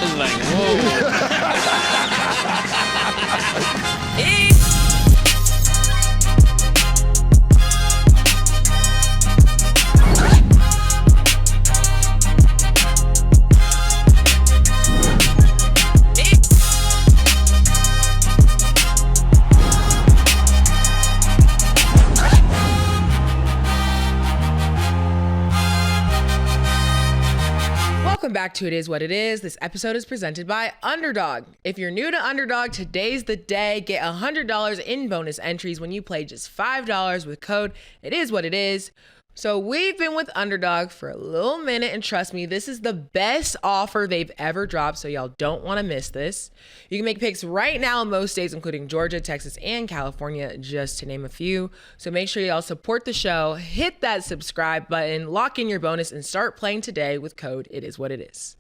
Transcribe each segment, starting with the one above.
was like, whoa. Welcome back to It Is What It Is. This episode is presented by Underdog. If you're new to Underdog, today's the day. Get $100 in bonus entries when you play just $5 with code It Is What It Is. So we've been with Underdog for a little minute, and trust me, this is the best offer they've ever dropped, so y'all don't want to miss this. You can make picks right now in most states, including Georgia, Texas, and California, just to name a few. So make sure y'all support the show, hit that subscribe button, lock in your bonus, and start playing today with code It Is What It Is.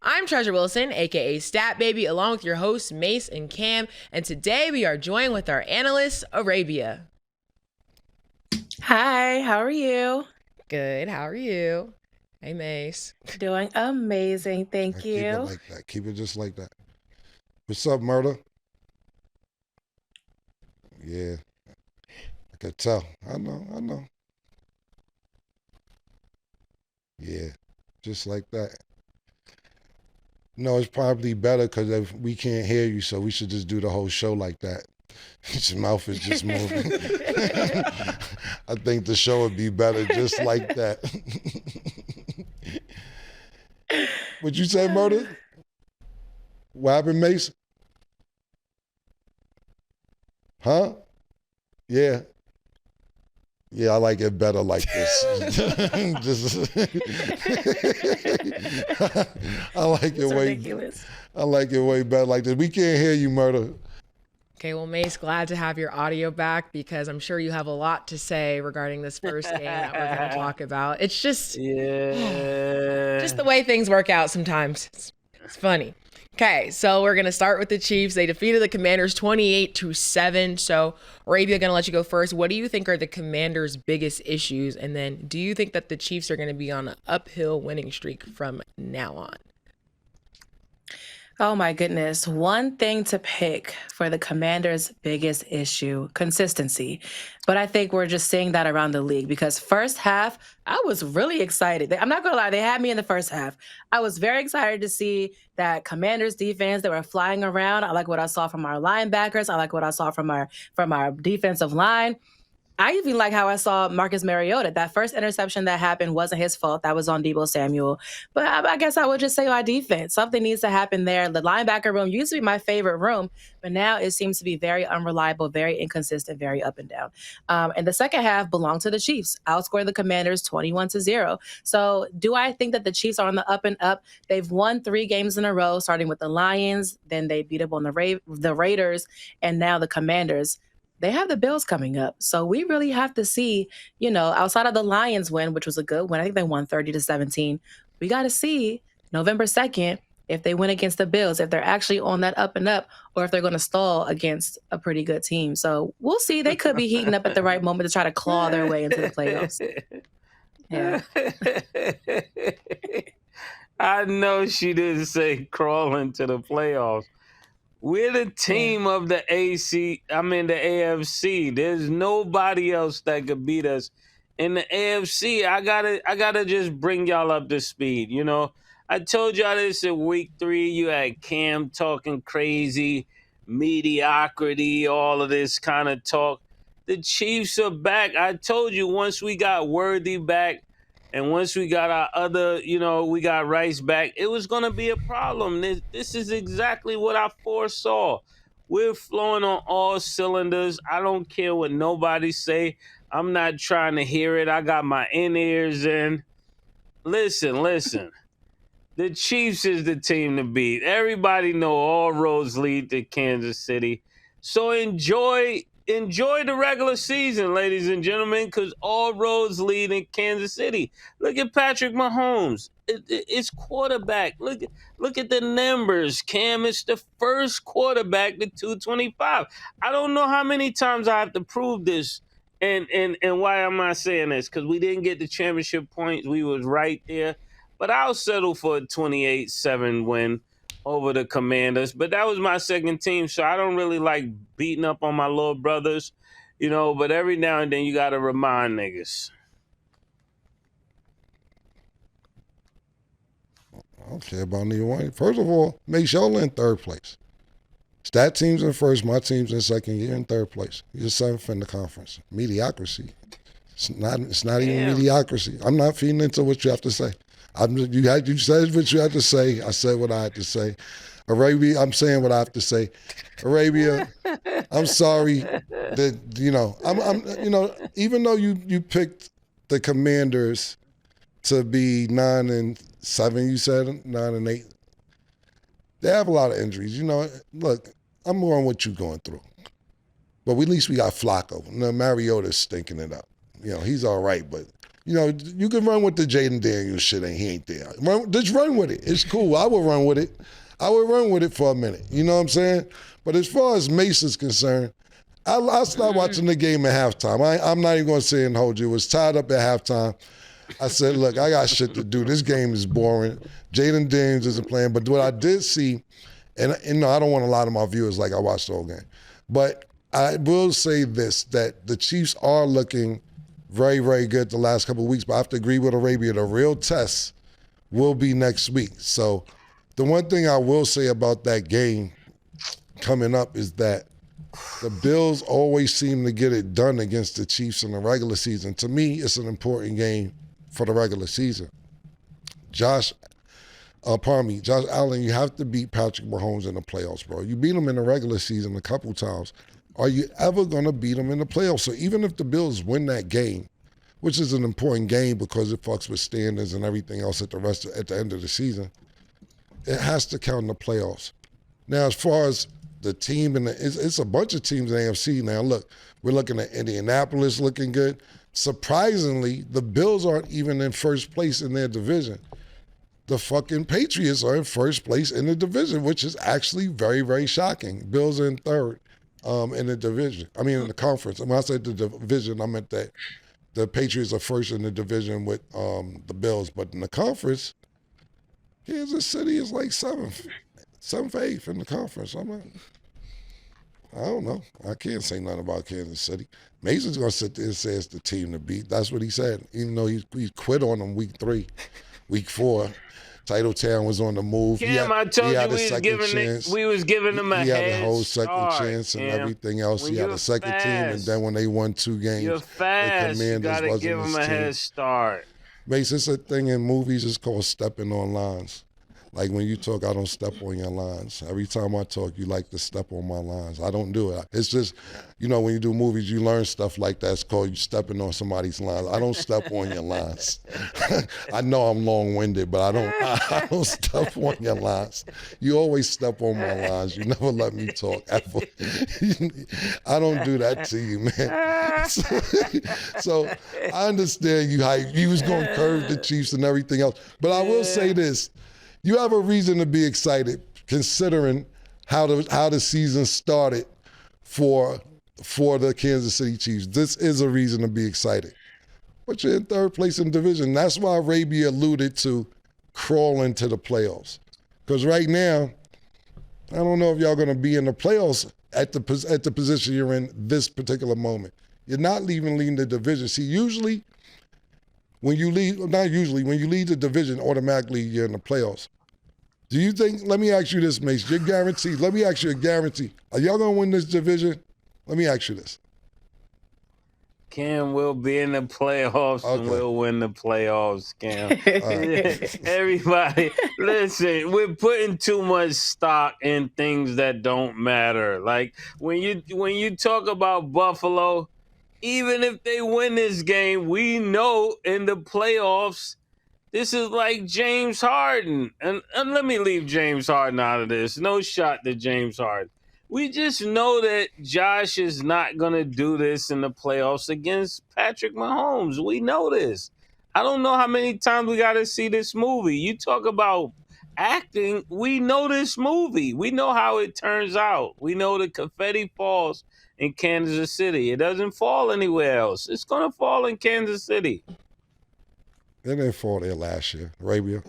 I'm Treasure Wilson, aka Stat Baby, along with your hosts Mace and Cam, and today we are joined with our analyst, Arabia. Hi, how are you? Good, how are you? Hey, Mace. Doing amazing, thank you. Keep it like that. Keep it just like that. What's up, Murder? Yeah, I could tell. I know. Yeah, just like that. No, it's probably better because if we can't hear you, so we should just do the whole show like that. His mouth is just moving. I think the show would be better just like that. What'd you say, Murder? What happened, Mason? Huh? Yeah. Yeah, I like it better like this. I like it way. Ridiculous. I like it way better like this. We can't hear you, Murder. Okay, well, Mace, glad to have your audio back because I'm sure you have a lot to say regarding this first game that we're going to talk about. It's just, just the way things work out sometimes. It's funny. Okay, so we're going to start with the Chiefs. They defeated the Commanders 28-7. So, Arabia, going to let you go first. What do you think are the Commanders' biggest issues? And then do you think that the Chiefs are going to be on an uphill winning streak from now on? Oh my goodness. One thing to pick for the Commanders' biggest issue, consistency. But I think we're just seeing that around the league because first half, I was really excited. I'm not going to lie, they had me in the first half. I was very excited to see that Commanders defense, they were flying around. I like what I saw from our linebackers. I like what I saw from our defensive line. I even like how I saw Marcus Mariota. That first interception that happened wasn't his fault. That was on Deebo Samuel. But I guess I would just say our defense. Something needs to happen there. The linebacker room used to be my favorite room, but now it seems to be very unreliable, very inconsistent, very up and down. And the second half belonged to the Chiefs. Outscored the Commanders 21-0. So do I think that the Chiefs are on the up and up? They've won 3 games in a row, starting with the Lions. Then they beat up on the Raiders, and now the Commanders. They have the Bills coming up. So we really have to see, outside of the Lions win, which was a good win. I think they won 30-17. We got to see November 2nd if they win against the Bills, if they're actually on that up and up, or if they're going to stall against a pretty good team. So we'll see. They could be heating up at the right moment to try to claw their way into the playoffs. Yeah. I know she didn't say crawling to the playoffs. We're the team of the AFC. There's nobody else that could beat us in the AFC. I gotta just bring y'all up to speed. I told y'all this in week 3. You had Cam talking crazy, mediocrity, all of this kind of talk. The Chiefs are back. I told you once we got Worthy back, and once we got our other, we got Rice back, it was going to be a problem. This is exactly what I foresaw. We're flowing on all cylinders. I don't care what nobody say. I'm not trying to hear it. I got my in-ears in. Listen. The Chiefs is the team to beat. Everybody know all roads lead to Kansas City. So enjoy the regular season, ladies and gentlemen, because all roads lead in Kansas City. Look at Patrick Mahomes. It's quarterback. Look at the numbers. Cam is the first quarterback to 225. I don't know how many times I have to prove this. And why am I saying this? Because we didn't get the championship points. We was right there. But I'll settle for a 28-7 win. over the Commanders. But that was my second team, so I don't really like beating up on my little brothers, but every now and then you got to remind niggas. I don't care about neither one. First of all, make sure y'all in third place. Stat team's in first, my team's in second. You're in third place. You're seventh in the conference. Mediocrity. It's not even mediocrity. I'm not feeding into what you have to say. You said what you had to say. I said what I had to say. Arabia, I'm saying what I have to say. Arabia, I'm sorry that even though you picked the Commanders to be 9-7, you said 9-8. They have a lot of injuries. Look, I'm going what you're going through. But at least we got Flacco. Mariota's stinking it up. He's all right, but you can run with the Jaden Daniels shit and he ain't there. Just run with it. It's cool. I will run with it. I will run with it for a minute. You know what I'm saying? But as far as Mason's concerned, I stopped watching the game at halftime. I'm not even going to say and hold you. It was tied up at halftime. I said, look, I got shit to do. This game is boring. Jaden Daniels isn't playing. But what I did see, and I don't want a lot of my viewers like I watched the whole game, but I will say this, that the Chiefs are looking very, very good the last couple of weeks. But I have to agree with Arabia. The real test will be next week. So the one thing I will say about that game coming up is that the Bills always seem to get it done against the Chiefs in the regular season. To me, it's an important game for the regular season. Josh Allen, you have to beat Patrick Mahomes in the playoffs, bro. You beat him in the regular season a couple times. Are you ever going to beat him in the playoffs? So even if the Bills win that game, which is an important game because it fucks with standards and everything else at the end of the season, it has to count in the playoffs. Now, as far as the team, it's a bunch of teams in the AFC now. Look, we're looking at Indianapolis looking good. Surprisingly, the Bills aren't even in first place in their division. The fucking Patriots are in first place in the division, which is actually very, very shocking. Bills are in third in the division. I mean, in the conference. And when I said the division, I meant that the Patriots are first in the division with the Bills. But in the conference, Kansas City is like seventh, eighth in the conference. I don't know. I can't say nothing about Kansas City. Mason's going to sit there and say it's the team to beat. That's what he said, even though he quit on them week 3. Week 4, Titletown was on the move. Cam, I told you we was giving them a head start. He had a whole second chance and everything else. He had a second team, and then when they won 2 games, you're fast. The Commanders you got to give them a head start. Mason, it's a thing in movies. It's called stepping on lines. Like when you talk, I don't step on your lines. Every time I talk, you like to step on my lines. I don't do it. It's just, when you do movies, you learn stuff like that. It's called you stepping on somebody's lines. I don't step on your lines. I know I'm long-winded, but I don't step on your lines. You always step on my lines. You never let me talk ever. I don't do that to you, man. So I understand you hype. You was going to curve the Chiefs and everything else. But I will say this. You have a reason to be excited considering how the season started for the Kansas City Chiefs. This is a reason to be excited. But you're in third place in the division. That's why Arabia alluded to crawling to the playoffs. Because right now, I don't know if y'all going to be in the playoffs at the position you're in this particular moment. You're not leading the division. See, usually, when you lead the division, automatically you're in the playoffs. Do you think, let me ask you this, Mace, you're guaranteed. Let me ask you a guarantee. Are y'all going to win this division? Let me ask you this. Cam will be in the playoffs and we'll win the playoffs, Cam. Everybody, listen, we're putting too much stock in things that don't matter. Like when you talk about Buffalo, even if they win this game, we know in the playoffs, this is like James Harden. And let me leave James Harden out of this. No shot to James Harden. We just know that Josh is not going to do this in the playoffs against Patrick Mahomes. We know this. I don't know how many times we got to see this movie. You talk about acting. We know this movie. We know how it turns out. We know the confetti falls in Kansas City. It doesn't fall anywhere else. It's going to fall in Kansas City. It didn't fall there last year. Arabia.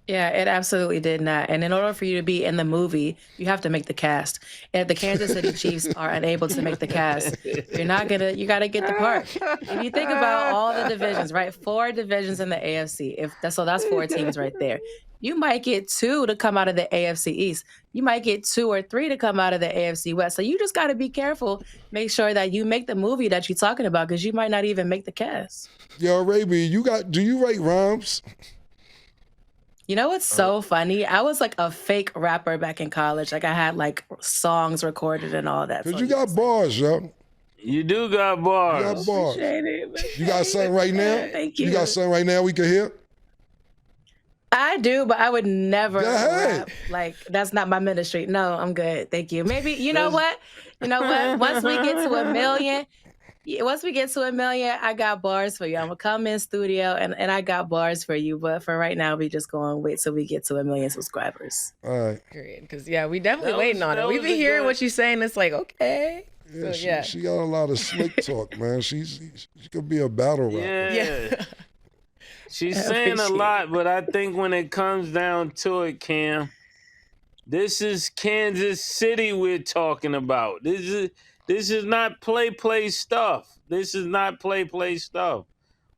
Yeah, it absolutely did not. And in order for you to be in the movie, you have to make the cast. And if the Kansas City Chiefs are unable to make the cast, you got to get the part. If you think about all the divisions, right? 4 divisions in the AFC. So that's 4 teams right there. You might get 2 to come out of the AFC East. You might get 2 or 3 to come out of the AFC West. So you just got to be careful. Make sure that you make the movie that you're talking about, because you might not even make the cast. Yo, Raby, do you write rhymes? You know what's so funny? I was like a fake rapper back in college. Like I had like songs recorded and all that. Because you got bars, yo. You do got bars. You got bars. It. You got something right now? Thank you. You got something right now we can hear? I do, but I would never Go ahead. rap. Like, that's not my ministry. No, I'm good. Thank you. Maybe, you know what? Once we get to 1 million, I got bars for you. I'm going to come in studio and I got bars for you. But for right now, we just going to wait till we get to 1 million subscribers. All right. Because, yeah, we definitely waiting on it. We've been hearing what you're saying. It's like, okay. Yeah, she got a lot of slick talk, man. She could be a battle rapper. Yeah. She's saying a lot, but I think when it comes down to it, Cam, this is Kansas City we're talking about. This is not play stuff. This is not play stuff.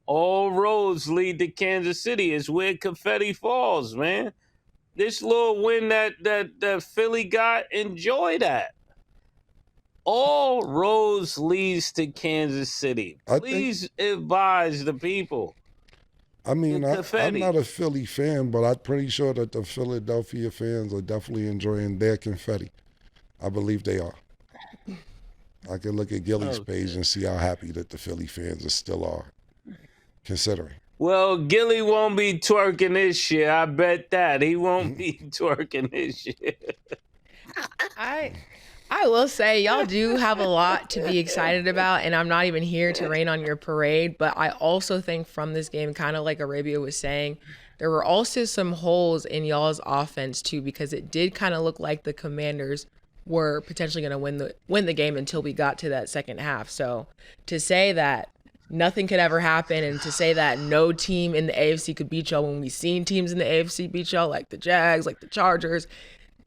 All roads lead to Kansas City. It's where confetti falls, man. This little win that Philly got, enjoy that. All roads leads to Kansas City. Please advise the people. I mean, I'm not a Philly fan, but I'm pretty sure that the Philadelphia fans are definitely enjoying their confetti. I believe they are. I can look at Gilly's page and see how happy that the Philly fans still are, considering. Well, Gilly won't be twerking this year. I bet that. He won't be twerking this year. I will say y'all do have a lot to be excited about, and I'm not even here to rain on your parade, but I also think from this game, kind of like Arabia was saying, there were also some holes in y'all's offense too, because it did kind of look like the Commanders were potentially going to win the game until we got to that second half. So to say that nothing could ever happen, and to say that no team in the AFC could beat y'all when we've seen teams in the AFC beat y'all, like the Jags, like the Chargers,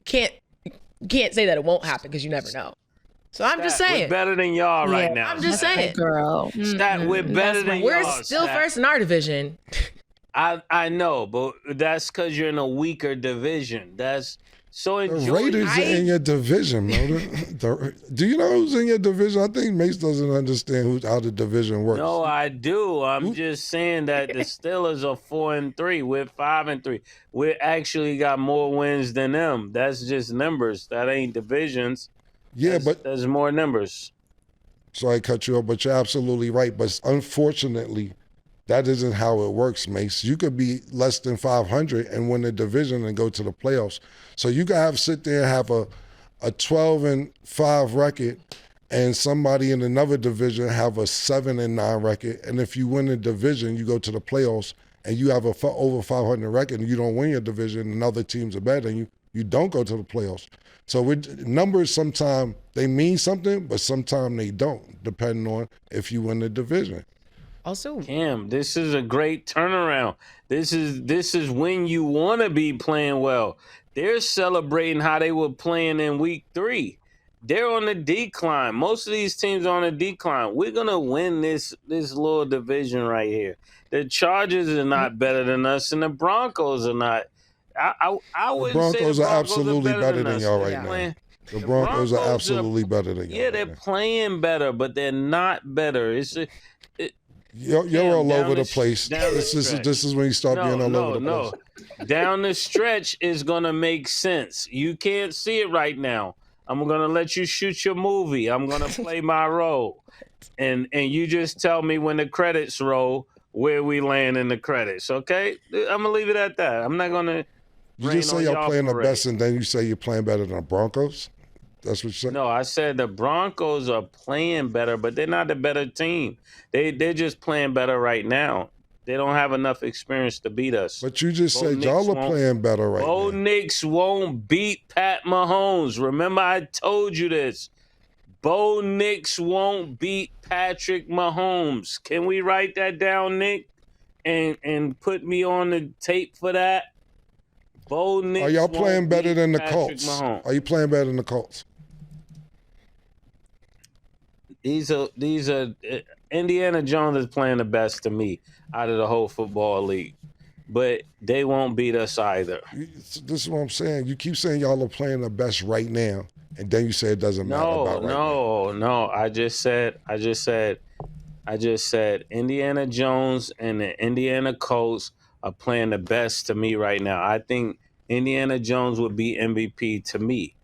can't say that it won't happen, because you never know. So I'm just saying. We're better than y'all right now. I'm just saying. Girl. We're better than y'all. We're still first in our division. I know, but that's because you're in a weaker division. That's so enjoy. The Raiders are in your division, Motor. Do you know who's in your division? I think Mace doesn't understand how the division works. No, I do. I'm just saying that the Steelers are 4-3. We're 5-3. We actually got more wins than them. That's just numbers. That ain't divisions. Yeah, but there's more numbers. Sorry, I cut you off, but you're absolutely right. But unfortunately, that isn't how it works, Mace. You could be less than 500 and win the division and go to the playoffs. So you could sit there and have a 12-5 record, and somebody in another division have a 7-9 record. And if you win the division, you go to the playoffs, and you have over 500 record, and you don't win your division, and other teams are better than you. You don't go to the playoffs. So numbers sometimes they mean something, but sometimes they don't, depending on if you win the division. Also, Cam, this is a great turnaround. This is when you want to be playing well. They're celebrating how they were playing in week 3. They're on the decline. Most of these teams are on a decline. We're gonna win this little division right here. The Chargers are not better than us, and the Broncos are not. I wouldn't Broncos say the Broncos are absolutely better than y'all right now. The Broncos are absolutely better than y'all. Yeah, they're playing better, but they're not better. You're all over the place. This is when you start being all over the place. Down the stretch is gonna make sense. You can't see it right now. I'm gonna let you shoot your movie. I'm gonna play my role, and you just tell me when the credits roll where we land in the credits. Okay, I'm gonna leave it at that. I'm not gonna. You just say you're playing the best, and then you say you're playing better than the Broncos. That's what you said? No, I said the Broncos are playing better, but they're not a better team. They're just playing better right now. They don't have enough experience to beat us. But you just said y'all are playing better right now. Bo Nix won't beat Pat Mahomes. Remember, I told you this. Bo Nix won't beat Patrick Mahomes. Can we write that down, Nick? And put me on the tape for that? Bo Nix Are y'all won't playing better beat than the Patrick Colts? Mahomes. Are you playing better than the Colts? These are Indiana Jones is playing the best to me out of the whole football league, but they won't beat us either. This is what I'm saying. You keep saying y'all are playing the best right now, and then you say it doesn't matter about right now. No. I just said Indiana Jones and the Indiana Colts are playing the best to me right now. I think Indiana Jones would be MVP to me,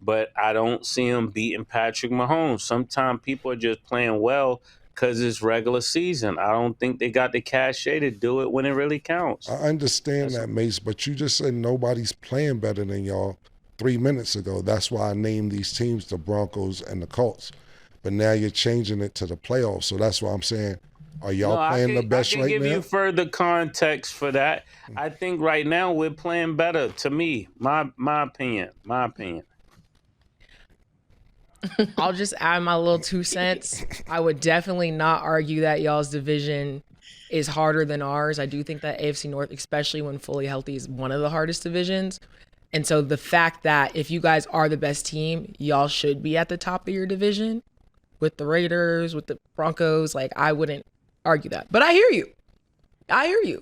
but I don't see him beating Patrick Mahomes. Sometimes people are just playing well because it's regular season. I don't think they got the cachet to do it when it really counts. I understand that, Mace, but you just said nobody's playing better than y'all 3 minutes ago. That's why I named these teams the Broncos and the Colts. But now you're changing it to the playoffs. So that's why I'm saying, are y'all playing the best right now? I can give you further context for that. I think right now we're playing better. To me, my opinion. I'll just add my little 2 cents. I would definitely not argue that y'all's division is harder than ours. I do think that AFC North, especially when fully healthy, is one of the hardest divisions. And so the fact that if you guys are the best team, y'all should be at the top of your division with the Raiders, with the Broncos. Like, I wouldn't argue that. But I hear you.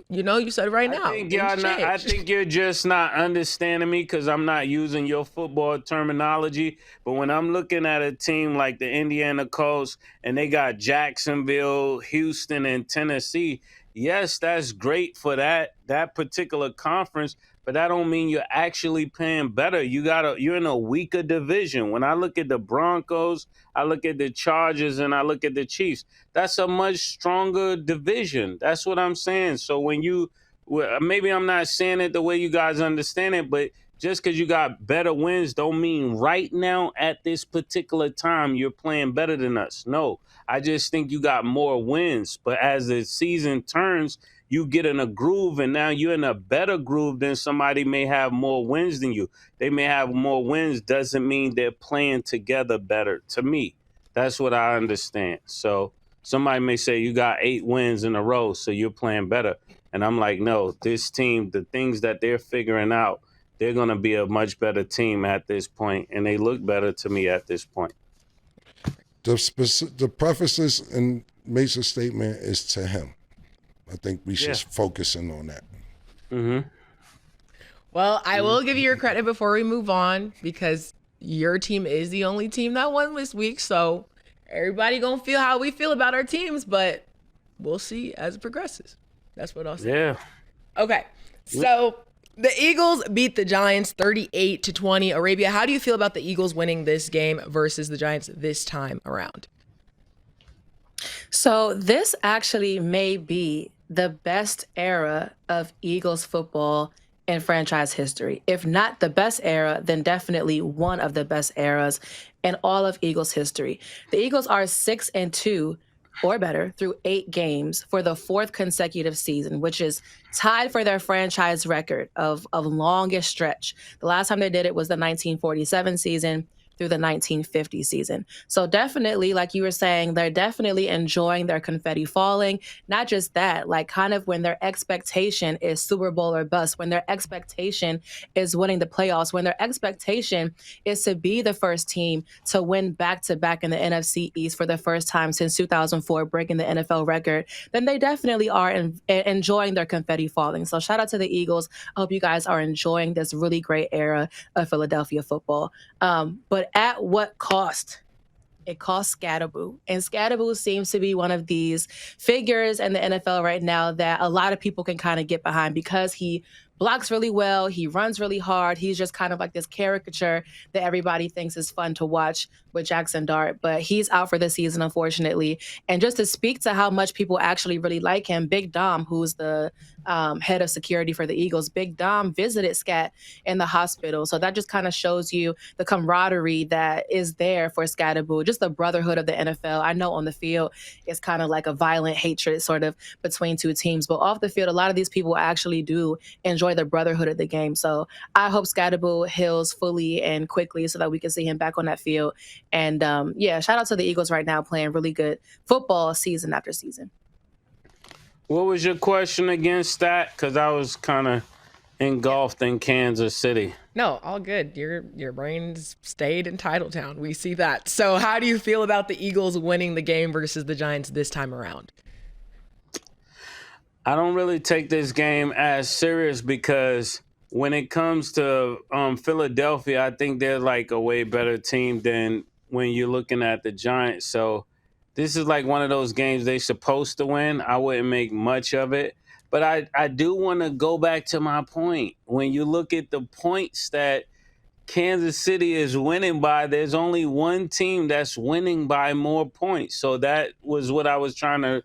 You know, you said right now. I think you're just not understanding me because I'm not using your football terminology. But when I'm looking at a team like the Indiana Colts and they got Jacksonville, Houston, and Tennessee, yes, that's great for that particular conference. But that don't mean you're actually playing better. You're in a weaker division. When I look at the Broncos, I look at the Chargers, and I look at the Chiefs. That's a much stronger division. That's what I'm saying. So maybe I'm not saying it the way you guys understand it, but just because you got better wins don't mean right now at this particular time you're playing better than us. No, I just think you got more wins. But as the season turns, you get in a groove, and now you're in a better groove than somebody may have more wins than you. They may have more wins doesn't mean they're playing together better. To me, that's what I understand. So somebody may say you got 8 wins in a row, so you're playing better. And I'm like, no, this team, the things that they're figuring out, they're going to be a much better team at this point, and they look better to me at this point. The preface in Mace's statement is to him. I think we should focus in on that. Mm-hmm. Well, I will give you your credit before we move on because your team is the only team that won this week. So everybody gonna feel how we feel about our teams, but we'll see as it progresses. That's what I'll say. Yeah. Okay. So the Eagles beat the Giants 38-20. Arabia, how do you feel about the Eagles winning this game versus the Giants this time around? So this actually may be the best era of Eagles football in franchise history. If not the best era, then definitely one of the best eras in all of Eagles history. The Eagles are 6-2 or better through 8 games for the 4th consecutive season, which is tied for their franchise record of longest stretch. The last time they did it was the 1947 season through the 1950 season. So definitely, like you were saying, they're definitely enjoying their confetti falling. Not just that, like kind of when their expectation is Super Bowl or bust, when their expectation is winning the playoffs, when their expectation is to be the first team to win back-to-back in the NFC East for the first time since 2004, breaking the NFL record, then they definitely are enjoying their confetti falling. So shout out to the Eagles. I hope you guys are enjoying this really great era of Philadelphia football. But at what cost? It costs Skattebo. And Skattebo seems to be one of these figures in the NFL right now that a lot of people can kind of get behind because he blocks really well. He runs really hard. He's just kind of like this caricature that everybody thinks is fun to watch with Jackson Dart. But he's out for the season, unfortunately. And just to speak to how much people actually really like him, Big Dom, who's the head of security for the Eagles, Big Dom visited Scat in the hospital. So that just kind of shows you the camaraderie that is there for Skattebo, just the brotherhood of the NFL. I know on the field, it's kind of like a violent hatred sort of between two teams. But off the field, a lot of these people actually do enjoy the brotherhood of the game. So I hope Skattebo heals fully and quickly so that we can see him back on that field. And shout out to the Eagles right now playing really good football season after season. What was your question against that? Because I was kind of engulfed in Kansas City. No, all good. Your brain's stayed in Titletown. We see that. So how do you feel about the Eagles winning the game versus the Giants this time around? I don't really take this game as serious because when it comes to Philadelphia, I think they're like a way better team than when you're looking at the Giants. So this is like one of those games they're supposed to win. I wouldn't make much of it. But I do want to go back to my point. When you look at the points that Kansas City is winning by, there's only one team that's winning by more points. So that was what I was trying to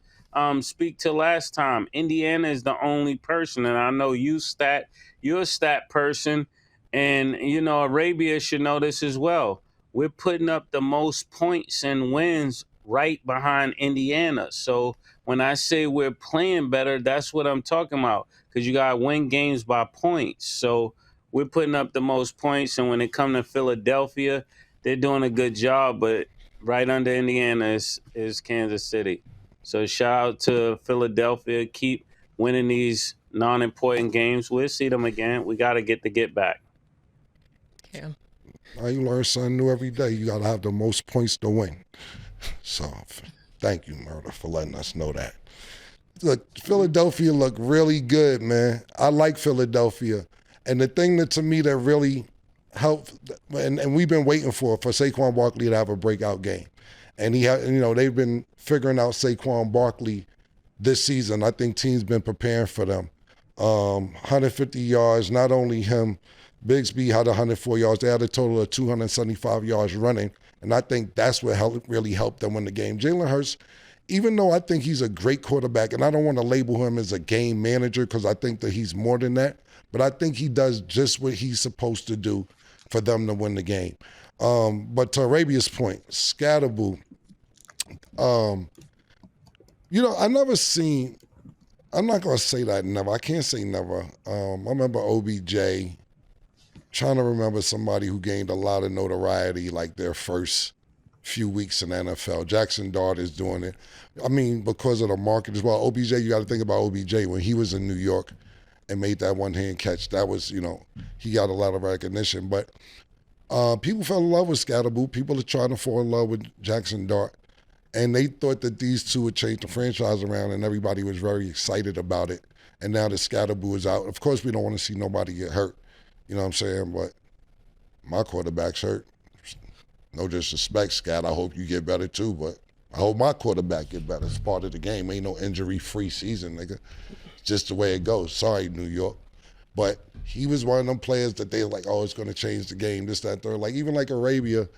speak to last time. Indiana is the only person, and I know you're a stat person, and Arabia should know this as well. We're putting up the most points and wins right behind Indiana. So when I say we're playing better, that's what I'm talking about, because you got to win games by points. So we're putting up the most points, and when it comes to Philadelphia, they're doing a good job, but right under Indiana is Kansas City. So shout out to Philadelphia. Keep winning these non-important games. We'll see them again. We got to get back. Yeah. You learn something new every day. You got to have the most points to win. So thank you, Murder, for letting us know that. Look, Philadelphia look really good, man. I like Philadelphia. And the thing that to me that really helped, and we've been waiting for Saquon Barkley to have a breakout game. And they've been figuring out Saquon Barkley this season. I think teams been preparing for them. 150 yards, not only him, Bigsby had 104 yards. They had a total of 275 yards running. And I think that's what really helped them win the game. Jalen Hurts, even though I think he's a great quarterback, and I don't want to label him as a game manager because I think that he's more than that, but I think he does just what he's supposed to do for them to win the game. But to Arabia's point, Skattebo, I'm not going to say that never. I can't say never. I remember OBJ, trying to remember somebody who gained a lot of notoriety like their first few weeks in the NFL. Jackson Dart is doing it. I mean, because of the market as well. OBJ, you got to think about OBJ when he was in New York and made that one-hand catch. That was, he got a lot of recognition. But people fell in love with Skattebo. People are trying to fall in love with Jackson Dart. And they thought that these two would change the franchise around, and everybody was very excited about it. And now that Skattebo is out, of course we don't want to see nobody get hurt. You know what I'm saying? But my quarterback's hurt. No disrespect, Scat. I hope you get better too, but I hope my quarterback get better. It's part of the game. Ain't no injury-free season, nigga. It's just the way it goes. Sorry, New York. But he was one of them players that they like, oh, it's going to change the game, this, that, third. Like, even like Arabia,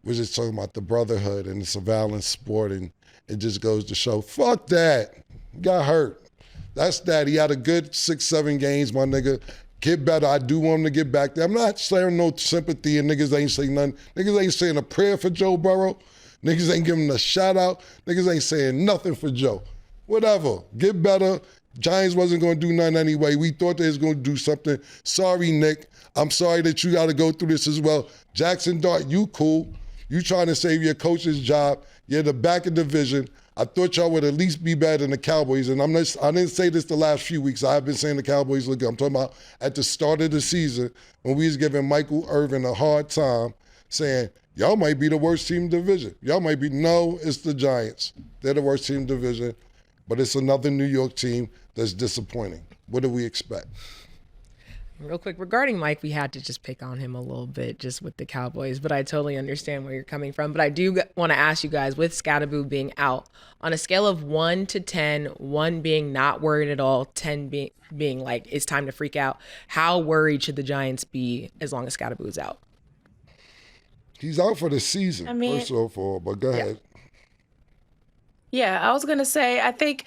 we're just talking about the brotherhood and it's a violent sport, and it just goes to show, fuck that. He got hurt. That's that. He had a good 6-7 games, my nigga. Get better. I do want him to get back there. I'm not sharing no sympathy, and niggas ain't saying nothing. Niggas ain't saying a prayer for Joe Burrow. Niggas ain't giving him a shout out. Niggas ain't saying nothing for Joe. Whatever. Get better. Giants wasn't going to do nothing anyway. We thought they was going to do something. Sorry, Nick. I'm sorry that you got to go through this as well. Jackson Dart, you cool. You trying to save your coach's job. You're the back of division. I thought y'all would at least be better than the Cowboys. And I didn't say this the last few weeks. I've been saying the Cowboys look good. I'm talking about at the start of the season when we was giving Michael Irvin a hard time saying, y'all might be the worst team in the division. Y'all might be, no, it's the Giants. They're the worst team in the division. But it's another New York team that's disappointing. What do we expect? Real quick, regarding Mike, we had to just pick on him a little bit just with the Cowboys, but I totally understand where you're coming from. But I do want to ask you guys, with Skattebo being out, on a scale of 1 to 10, 1 being not worried at all, 10 being like it's time to freak out, how worried should the Giants be as long as Skattebo is out? He's out for the season, first of all, but go ahead. Yeah, I was going to say, I think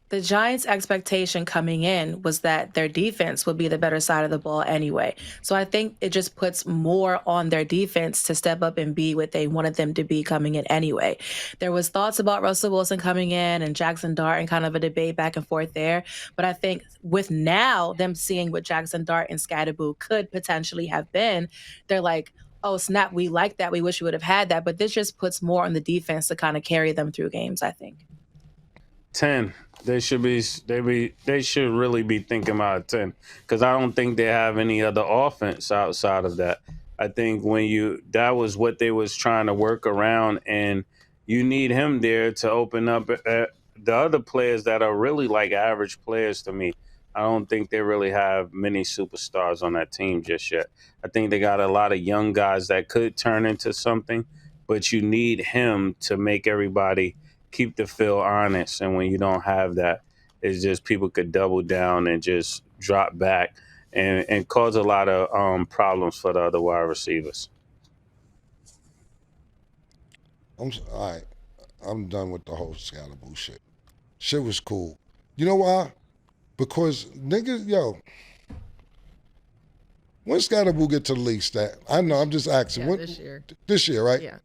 the Giants' expectation coming in was that their defense would be the better side of the ball anyway. So I think it just puts more on their defense to step up and be what they wanted them to be coming in anyway. There was thoughts about Russell Wilson coming in and Jackson Dart and kind of a debate back and forth there. But I think with now them seeing what Jackson Dart and Skattebo could potentially have been, they're like, oh, snap, we like that. We wish we would have had that. But this just puts more on the defense to kind of carry them through games, I think. 10. They should really be thinking about 10 because I don't think they have any other offense outside of that. I think that was what they was trying to work around, and you need him there to open up the other players that are really like average players to me. I don't think they really have many superstars on that team just yet. I think they got a lot of young guys that could turn into something, but you need him to make everybody keep the field honest. And when you don't have that, it's just people could double down and just drop back and cause a lot of problems for the other wide receivers. All right. I'm done with the whole Skattebo shit. Shit was cool. You know why? Because niggas, when Skattebo get to the league, stat? I know, I'm just asking. Yeah, this year. This year, right? Yeah.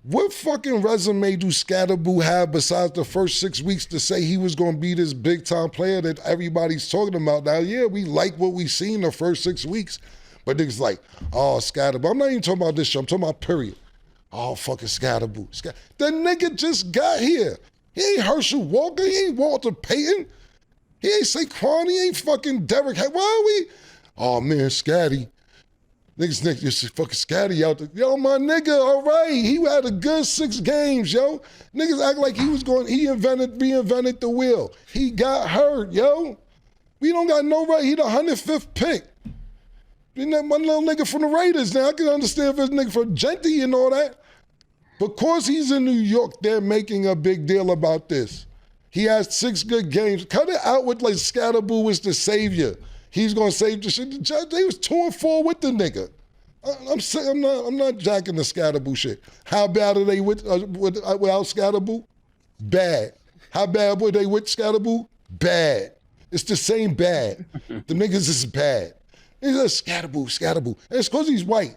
What fucking resume do Skattebo have besides the first 6 weeks to say he was going to be this big-time player that everybody's talking about now? Yeah, we like what we seen the first 6 weeks, but niggas like, oh, Skattebo. I'm not even talking about this show. I'm talking about period. Oh, fucking Skattebo. That nigga just got here. He ain't Herschel Walker. He ain't Walter Payton. He ain't Saquon. He ain't fucking Derek. Why are we? Oh, man, Scatty. Niggas just fucking Scatty out there. Yo, my nigga, all right. He had a good 6 games, yo. Niggas act like he reinvented the wheel. He got hurt, yo. We don't got no right. He the 105th pick. My little nigga from the Raiders now. I can understand if it's nigga from Genty and all that. Because he's in New York, they're making a big deal about this. He has 6 good games. Cut it out with like Skattebo was the savior. He's gonna save the shit. They was 2-4 with the nigga. I'm not jacking the Skattebo shit. How bad are they without Skattebo? Bad. How bad were they with Skattebo? Bad. It's the same bad. The niggas is bad. He's like Skattebo. And it's because he's white.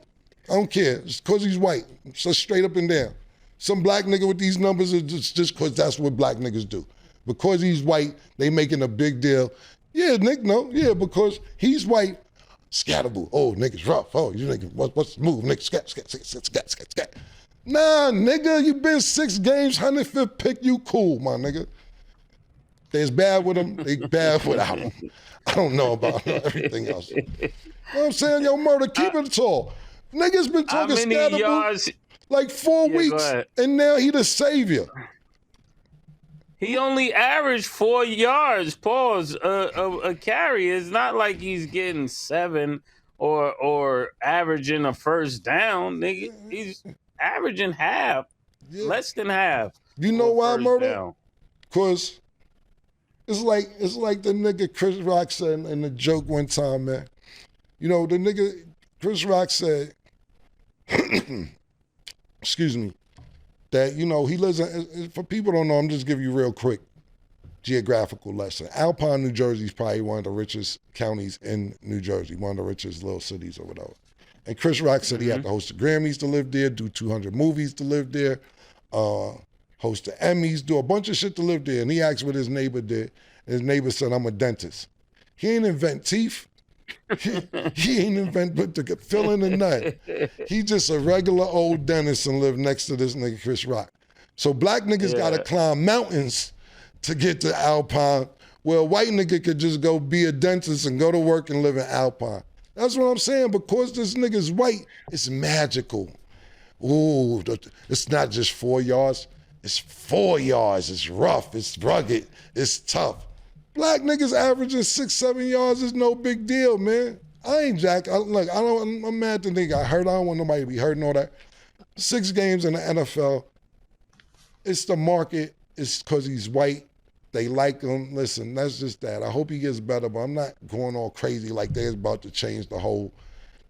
I don't care. It's because he's white. So straight up and down. Some black nigga with these numbers is just because that's what black niggas do. Because he's white, they making a big deal. Yeah, Nick, no. Yeah, because he's white. Skattebo. Oh, niggas rough. Oh, you niggas, what's the move? Nigga, scat. Nah, nigga, you been 6 games, 105th pick, you cool, my nigga. They's bad with him, they bad without him. I don't know about everything else. You know what I'm saying? Yo, Murder, keep it tall. Niggas been talking Skattebo like 4 weeks, and now he the savior. He only averaged 4 yards, a carry. It's not like he's getting 7 or averaging a first down. Nigga, he's averaging half, less than half. You know why, Murder? Because it's like the nigga Chris Rock said in the joke one time, man. You know, the nigga Chris Rock said, excuse me, that, you know, he lives in, for people who don't know, I'm just giving you a real quick geographical lesson. Alpine, New Jersey is probably one of the richest counties in New Jersey, one of the richest little cities or whatever. And Chris Rock said he had to host the Grammys to live there, do 200 movies to live there, host the Emmys, do a bunch of shit to live there. And he asked what his neighbor did. And his neighbor said, I'm a dentist. He ain't invent teeth. He ain't invent but to fill in the nut. He just a regular old dentist and live next to this nigga Chris Rock. So black niggas gotta climb mountains to get to Alpine, where a white nigga could just go be a dentist and go to work and live in Alpine. That's what I'm saying. Because this nigga's white, it's magical. Ooh, it's not just 4 yards. It's 4 yards. It's rough. It's rugged. It's tough. Black niggas averaging 6-7 yards is no big deal, man. I ain't jack. I'm mad the nigga got hurt. I don't want nobody to be hurt and all that. 6 games in the NFL. It's the market. It's because he's white. They like him. Listen, that's just that. I hope he gets better, but I'm not going all crazy like they're about to change the whole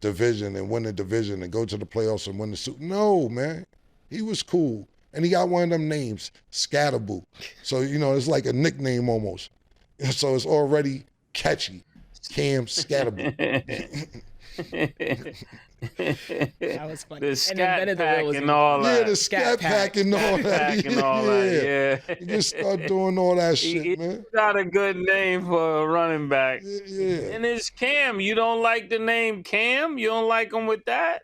division and win the division and go to the playoffs and win the Super. No, man. He was cool. And he got one of them names, Skattebo. So, you know, it's like a nickname almost. So it's already catchy. Cam Skattebo. That was funny. The scat pack and all that. Yeah, the scat pack and all that. Yeah. You just start doing all that shit, man. He's got a good name for a running back. Yeah. And it's Cam. You don't like the name Cam? You don't like him with that?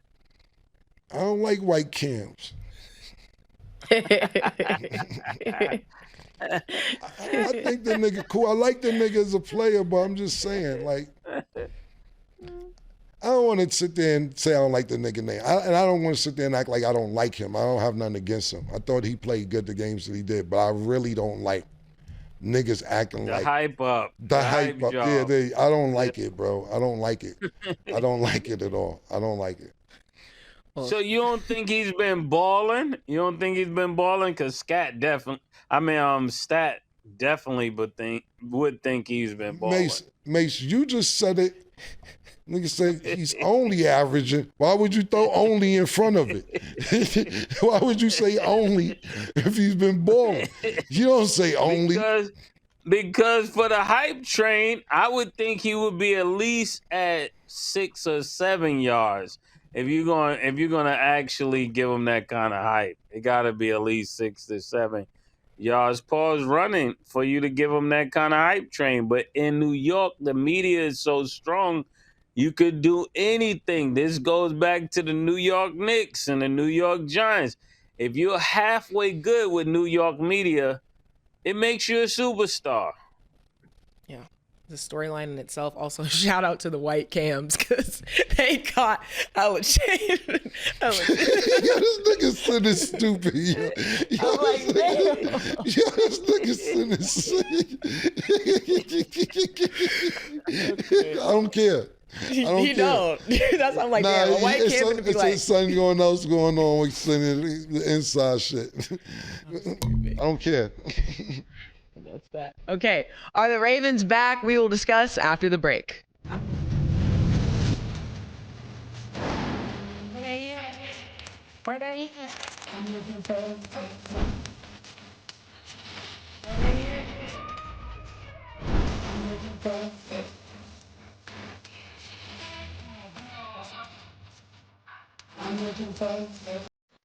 I don't like white Cams. I think the nigga cool. I like the nigga as a player, but I'm just saying, like, I don't want to sit there and say I don't like the nigga name. And I don't want to sit there and act like I don't like him. I don't have nothing against him. I thought he played good the games that he did, but I really don't like niggas acting The like hype up. the hype up. job. Yeah, I don't like it, bro. I don't like it. I don't like it at all. I don't like it. So you don't think he's been balling? You don't think he's been balling? Because Stat definitely would think he's been balling. Mace, you just said it. Nigga said he's only averaging. Why would you throw only in front of it? Why would you say only if he's been balling? You don't say only. Because for the hype train, I would think he would be at least at 6 or 7 yards. If you're gonna actually give him that kind of hype, it gotta be at least 6 to 7 yards. Pause running for you to give him that kind of hype train. But in New York, the media is so strong. You could do anything. This goes back to the New York Knicks and the New York Giants. If you're halfway good with New York media, it makes you a superstar. Yeah. The storyline in itself. Also, shout out to the white cams because they caught hella shade. Yo, this nigga sitting stupid. Yo, I'm like, damn. this nigga sitting. I don't care. He don't. That's why I'm like, damn, a white cam would be like. It's something else going on with the inside shit. I don't care. That's that. Okay. Are the Ravens back? We will discuss after the break.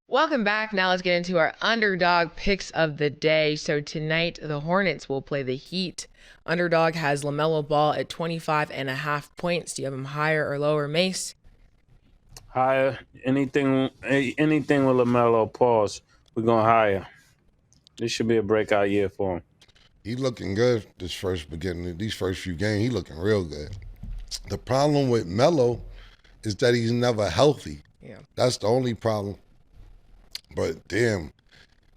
Welcome back. Now let's get into our underdog picks of the day. So tonight, the Hornets will play the Heat. Underdog has LaMelo Ball at 25.5 points. Do you have him higher or lower, Mace? Higher. Anything with LaMelo, pause. We're going higher. This should be a breakout year for him. He looking good these first few games. He looking real good. The problem with Melo is that he's never healthy. Yeah. That's the only problem. But damn,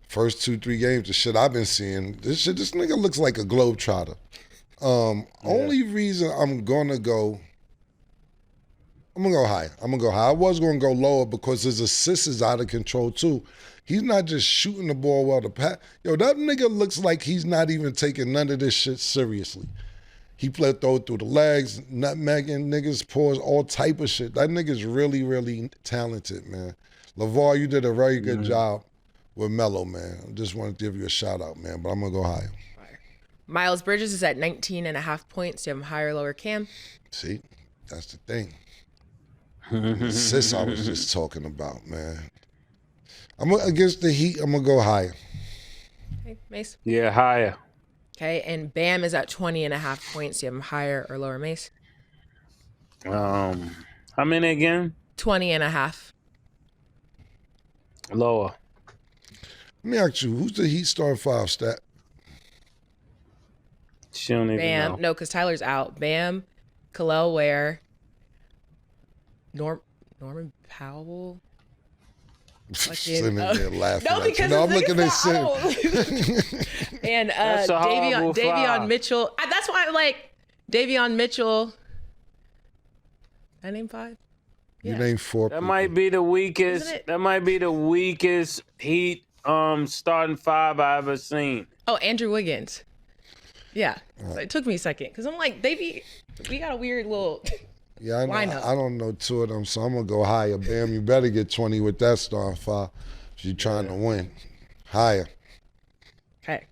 first 2-3 games, the shit I've been seeing, this nigga looks like a globetrotter. Only reason I'm gonna go high. I was gonna go lower because his assists is out of control too. He's not just shooting the ball well to pass. Yo, that nigga looks like he's not even taking none of this shit seriously. He played throw through the legs, nutmegging niggas, paws, all type of shit. That nigga's really, really talented, man. LeVar, you did a very good job with Melo, man. I just want to give you a shout out, man, but I'm going to go higher. Miles Bridges is at 19.5 points. Do you have him higher or lower, Cam? See, that's the thing. Sis I was just talking about, man. Against the Heat, I'm going to go higher. Okay, Mace? Yeah, higher. Okay, and Bam is at 20.5 points. Do you have him higher or lower, Mace? How many again? 20.5. Lower. Let me ask you, who's the Heat star 5 stat? She don't even Bam. know. No, because Tyler's out. Bam, Khalil Ware, Norman Powell. Sitting there laughing. No, because I'm looking at Sim. And That's a horrible Davion foul. Mitchell. That's why I'm like Davion Mitchell. I named 5. You Yeah. named 4 That people. might be the weakest. Isn't it? That might be the weakest Heat starting 5 I ever seen. Oh, Andrew Wiggins. Yeah. So it took me a second because I'm like, we got a weird little. Yeah, I know. lineup. I don't know 2 of them, so I'm going to go higher. Bam, you better get 20 with that star 5 if you're trying to win. Higher. Okay.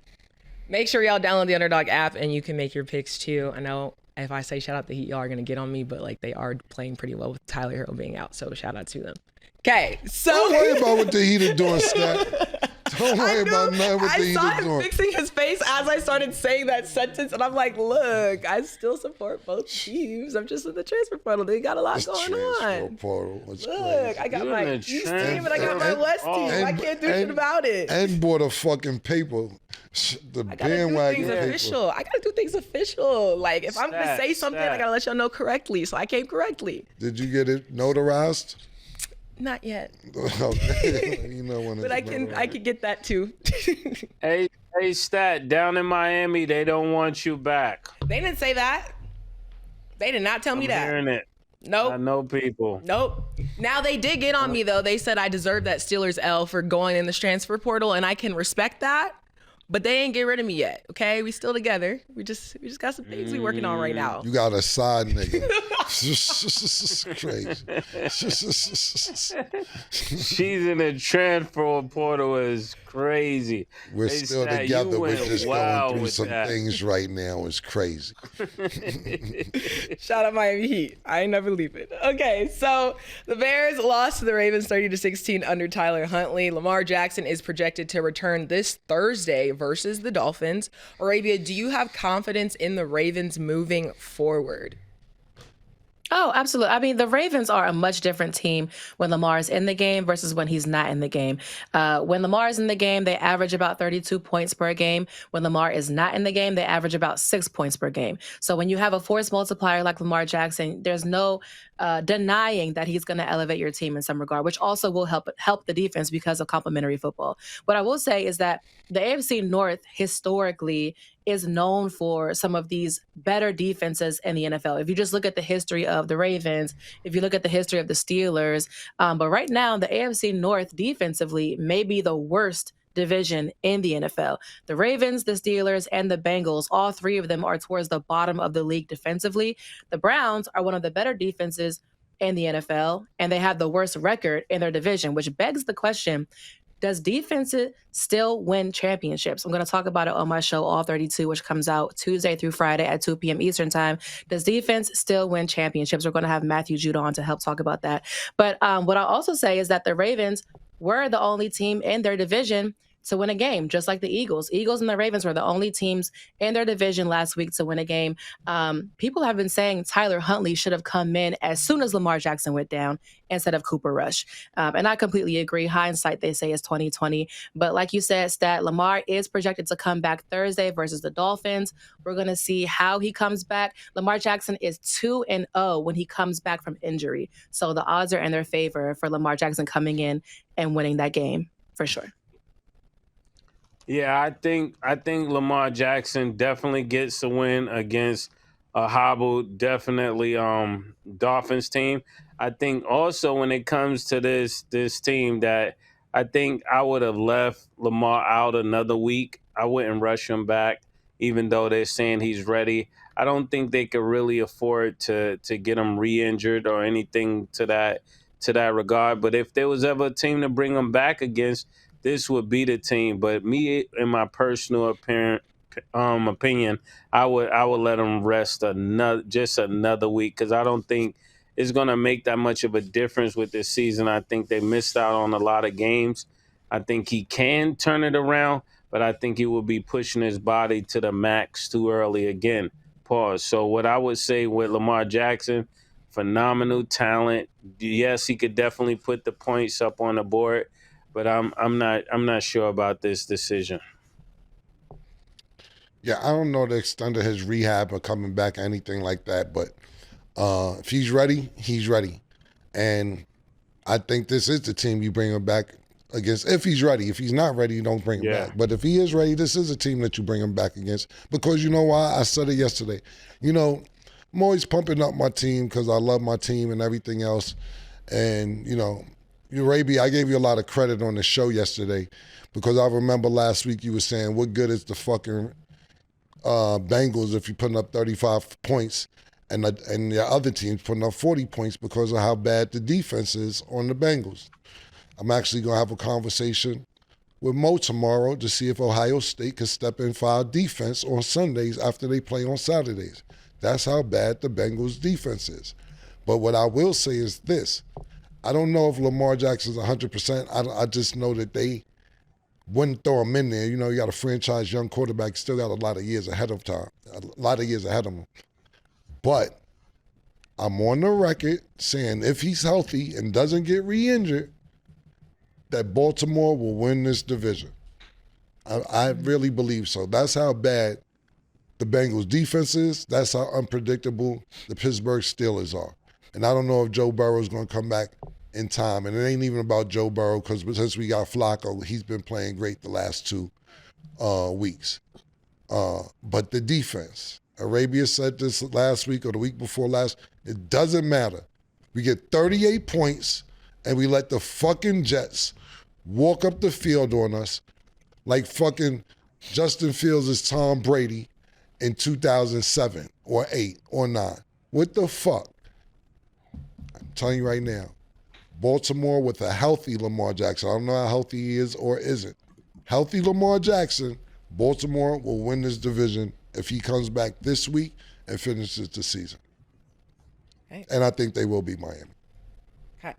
Make sure y'all download the Underdog app and you can make your picks too. I know if I say shout out the Heat, y'all are going to get on me, but like they are playing pretty well with Tyler Hero being out. So shout out to them. Okay. So Don't worry about what the Heat are doing, Stat. Don't worry about nothing with I the saw Eagles him doing. fixing his face as I started saying that sentence, and I'm like, look, I still support both teams. I'm just in the transfer portal. They got a lot This going transfer on. portal was Look, crazy. I got You my in the East team transfer and I got my West team. I can't do shit about it. And bought a fucking paper. The I gotta do bandwagon things paper. official. I gotta do things official. Like if I'm gonna say something, I gotta let y'all know correctly. So I came correctly. Did you get it notarized? Not yet, Okay. You know when but I can get that too. Hey, Stat, down in Miami, they don't want you back. They didn't say that. They did not tell me I'm that. hearing it. Nope. I know people. Nope. Now they did get on me though. They said I deserved that Steelers L for going in this transfer portal, and I can respect that. But they ain't get rid of me yet. Okay, we still together. We just got some things we working on right now. You got a side nigga. Crazy. She's in the transfer portal is crazy. We're Hey, still Stat, together. you We're went just wild going through with some that. things right now. It's crazy. Shout out Miami Heat. I ain't never leave it. Okay, so the Bears lost to the Ravens 30-16 under Tyler Huntley. Lamar Jackson is projected to return this Thursday versus the Dolphins. Arabia, do you have confidence in the Ravens moving forward? Oh, absolutely. I mean, the Ravens are a much different team when Lamar is in the game versus when he's not in the game. When Lamar is in the game, they average about 32 points per game. When Lamar is not in the game, they average about 6 points per game. So when you have a force multiplier like Lamar Jackson, there's no denying that he's going to elevate your team in some regard, which also will help the defense because of complementary football. What I will say is that the AFC North historically is known for some of these better defenses in the NFL. If you just look at the history of the Ravens, if you look at the history of the Steelers, but right now the AFC North defensively may be the worst division in the NFL. The Ravens, the Steelers, and the Bengals, all three of them are towards the bottom of the league defensively. The Browns are one of the better defenses in the NFL, and they have the worst record in their division, which begs the question, does defense still win championships? I'm going to talk about it on my show, All 32, which comes out Tuesday through Friday at 2 p.m. Eastern time. Does defense still win championships? We're going to have Matthew Judah on to help talk about that. But what I'll also say is that the Ravens were the only team in their division to win a game, just like the Eagles. Eagles and the Ravens were the only teams in their division last week to win a game. People have been saying Tyler Huntley should have come in as soon as Lamar Jackson went down instead of Cooper Rush. And I completely agree. Hindsight, they say, is 2020. But like you said, Stat, Lamar is projected to come back Thursday versus the Dolphins. We're going to see how he comes back. Lamar Jackson is 2-0 when he comes back from injury. So the odds are in their favor for Lamar Jackson coming in and winning that game for sure. Yeah, I think Lamar Jackson definitely gets a win against a hobbled, definitely Dolphins team. I think also when it comes to this team that I think I would have left Lamar out another week. I wouldn't rush him back, even though they're saying he's ready. I don't think they could really afford to get him re-injured or anything to that regard. But if there was ever a team to bring him back against, this would be the team. But me, in my personal opinion, I would let him rest another week because I don't think it's going to make that much of a difference with this season. I think they missed out on a lot of games. I think he can turn it around, but I think he will be pushing his body to the max too early again. Pause. So what I would say with Lamar Jackson, phenomenal talent. Yes, he could definitely put the points up on the board, but I'm not sure about this decision. Yeah, I don't know the extent of his rehab or coming back or anything like that, but if he's ready, he's ready. And I think this is the team you bring him back against if he's ready. If he's not ready, you don't bring him back. But if he is ready, this is a team that you bring him back against because you know why? I said it yesterday. You know, I'm always pumping up my team because I love my team and everything else. And, you know, Arabi, I gave you a lot of credit on the show yesterday because I remember last week you were saying, what good is the fucking Bengals if you're putting up 35 points and the other team's putting up 40 points because of how bad the defense is on the Bengals. I'm actually going to have a conversation with Mo tomorrow to see if Ohio State can step in for our defense on Sundays after they play on Saturdays. That's how bad the Bengals defense is. But what I will say is this. I don't know if Lamar Jackson's 100%. I just know that they wouldn't throw him in there. You know, you got a franchise young quarterback, still got a lot of years ahead of him. But I'm on the record saying if he's healthy and doesn't get re-injured, that Baltimore will win this division. I really believe so. That's how bad the Bengals defense is. That's how unpredictable the Pittsburgh Steelers are. And I don't know if Joe Burrow's going to come back in time. And it ain't even about Joe Burrow because since we got Flacco, he's been playing great the last 2 weeks. But the defense, Arabia said this last week or the week before last, it doesn't matter. We get 38 points and we let the fucking Jets walk up the field on us like fucking Justin Fields is Tom Brady in 2007 or 8 or 9. What the fuck? I'm telling you right now, Baltimore with a healthy Lamar Jackson. I don't know how healthy he is or isn't. Healthy Lamar Jackson, Baltimore will win this division if he comes back this week and finishes the season. Okay. And I think they will beat Miami. Okay.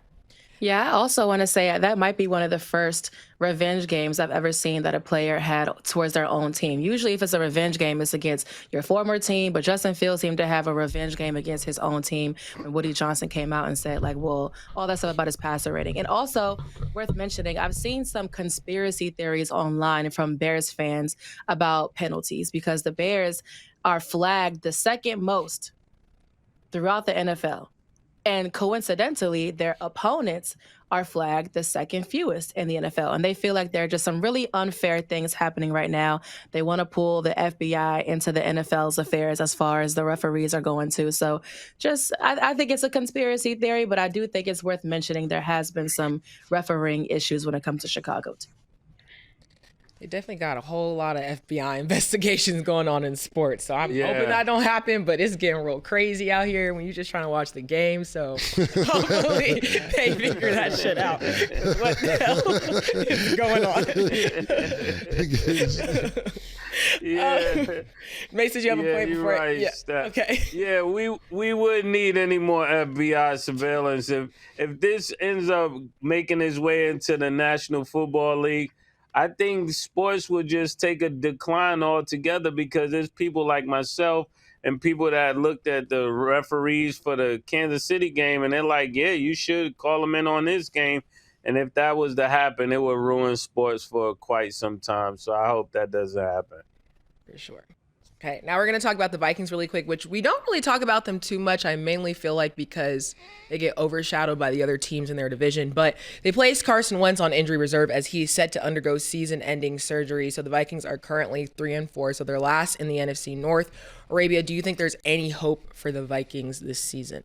Yeah, I also want to say that might be one of the first revenge games I've ever seen that a player had towards their own team. Usually if it's a revenge game, it's against your former team, but Justin Fields seemed to have a revenge game against his own team when Woody Johnson came out and said, like, well, all that stuff about his passer rating. And also, worth mentioning, I've seen some conspiracy theories online from Bears fans about penalties because the Bears are flagged the second most throughout the NFL. And coincidentally, their opponents are flagged the second fewest in the NFL. And they feel like there are just some really unfair things happening right now. They want to pull the FBI into the NFL's affairs as far as the referees are going to. So I think it's a conspiracy theory, but I do think it's worth mentioning there has been some refereeing issues when it comes to Chicago too. They definitely got a whole lot of FBI investigations going on in sports. So I'm hoping that don't happen, but it's getting real crazy out here when you're just trying to watch the game. So hopefully they figure that shit out. What the hell is going on? Yeah. Mason, you have a point before right, yeah. Steph. Okay. Yeah, we wouldn't need any more FBI surveillance. If this ends up making its way into the National Football League, I think sports would just take a decline altogether because there's people like myself and people that looked at the referees for the Kansas City game and they're like, yeah, you should call them in on this game. And if that was to happen, it would ruin sports for quite some time. So I hope that doesn't happen. For sure. Okay, now we're going to talk about the Vikings really quick, which we don't really talk about them too much. I mainly feel like because they get overshadowed by the other teams in their division. But they placed Carson Wentz on injury reserve as he's set to undergo season-ending surgery. So the Vikings are currently 3-4, so they're last in the NFC North. Arabia, do you think there's any hope for the Vikings this season?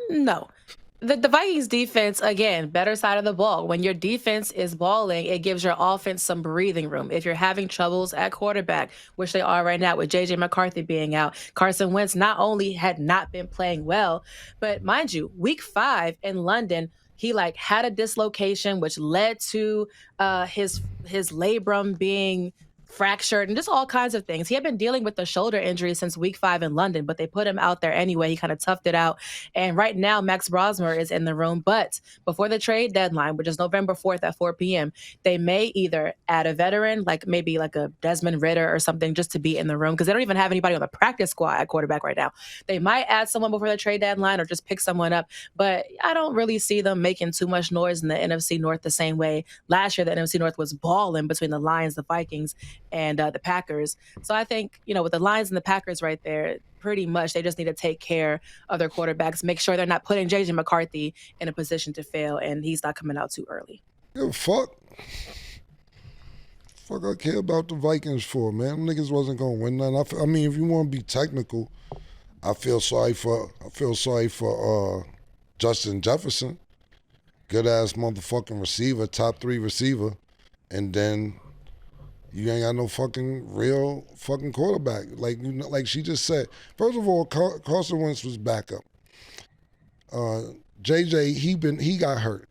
No. The Vikings defense, again, better side of the ball. When your defense is balling, it gives your offense some breathing room. If you're having troubles at quarterback, which they are right now with J.J. McCarthy being out, Carson Wentz not only had not been playing well, but mind you, week 5 in London, he had a dislocation, which led to his labrum being fractured and just all kinds of things. He had been dealing with the shoulder injury since week 5 in London, but they put him out there anyway. He kind of toughed it out. And right now, Max Brosmer is in the room. But before the trade deadline, which is November 4th at 4 p.m., they may either add a veteran, maybe a Desmond Ridder or something, just to be in the room because they don't even have anybody on the practice squad at quarterback right now. They might add someone before the trade deadline or just pick someone up. But I don't really see them making too much noise in the NFC North the same way. Last year, the NFC North was balling between the Lions, the Vikings, and the Packers. So I think, with the Lions and the Packers right there, pretty much they just need to take care of their quarterbacks, make sure they're not putting J.J. McCarthy in a position to fail, and he's not coming out too early. Yeah, fuck I care about the Vikings for, man. Them niggas wasn't going to win nothing. I mean, if you want to be technical, I feel sorry for Justin Jefferson. Good-ass motherfucking receiver, top 3 receiver, and then you ain't got no fucking real fucking quarterback. Like she just said. First of all, Carson Wentz was backup. JJ, he got hurt.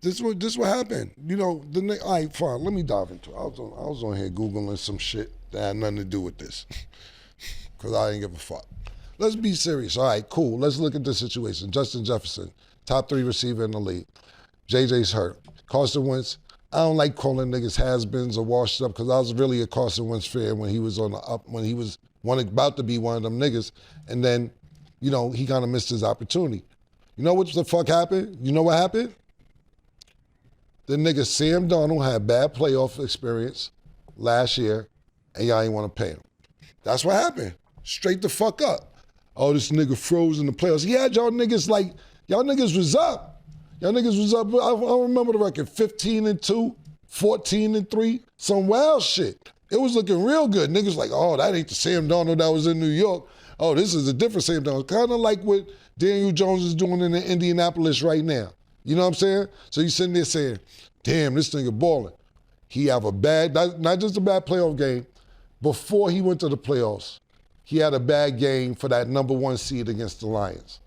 This what happened. All right, fine. Let me dive into it. I was on here Googling some shit that had nothing to do with this. Because I didn't give a fuck. Let's be serious. All right, cool. Let's look at the situation. Justin Jefferson, top 3 receiver in the league. JJ's hurt. Carson Wentz, I don't like calling niggas has-beens or washed up because I was really a Carson Wentz fan when he was on the up, when he was about to be one of them niggas. And then, you know, he kind of missed his opportunity. You know what the fuck happened? You know what happened? The nigga Sam Darnold had bad playoff experience last year, and y'all ain't want to pay him. That's what happened. Straight the fuck up. Oh, this nigga froze in the playoffs. He had y'all niggas like, y'all niggas was up. Y'all niggas was up, I remember the record, 15-2, 14-3, some wild shit. It was looking real good. Niggas like, oh, that ain't the Sam Darnold that was in New York. Oh, this is a different Sam Darnold. Kind of like what Daniel Jones is doing in Indianapolis right now. You know what I'm saying? So you sitting there saying, damn, this nigga balling. He have a bad, not just a bad playoff game, before he went to the playoffs, he had a bad game for that number 1 seed against the Lions.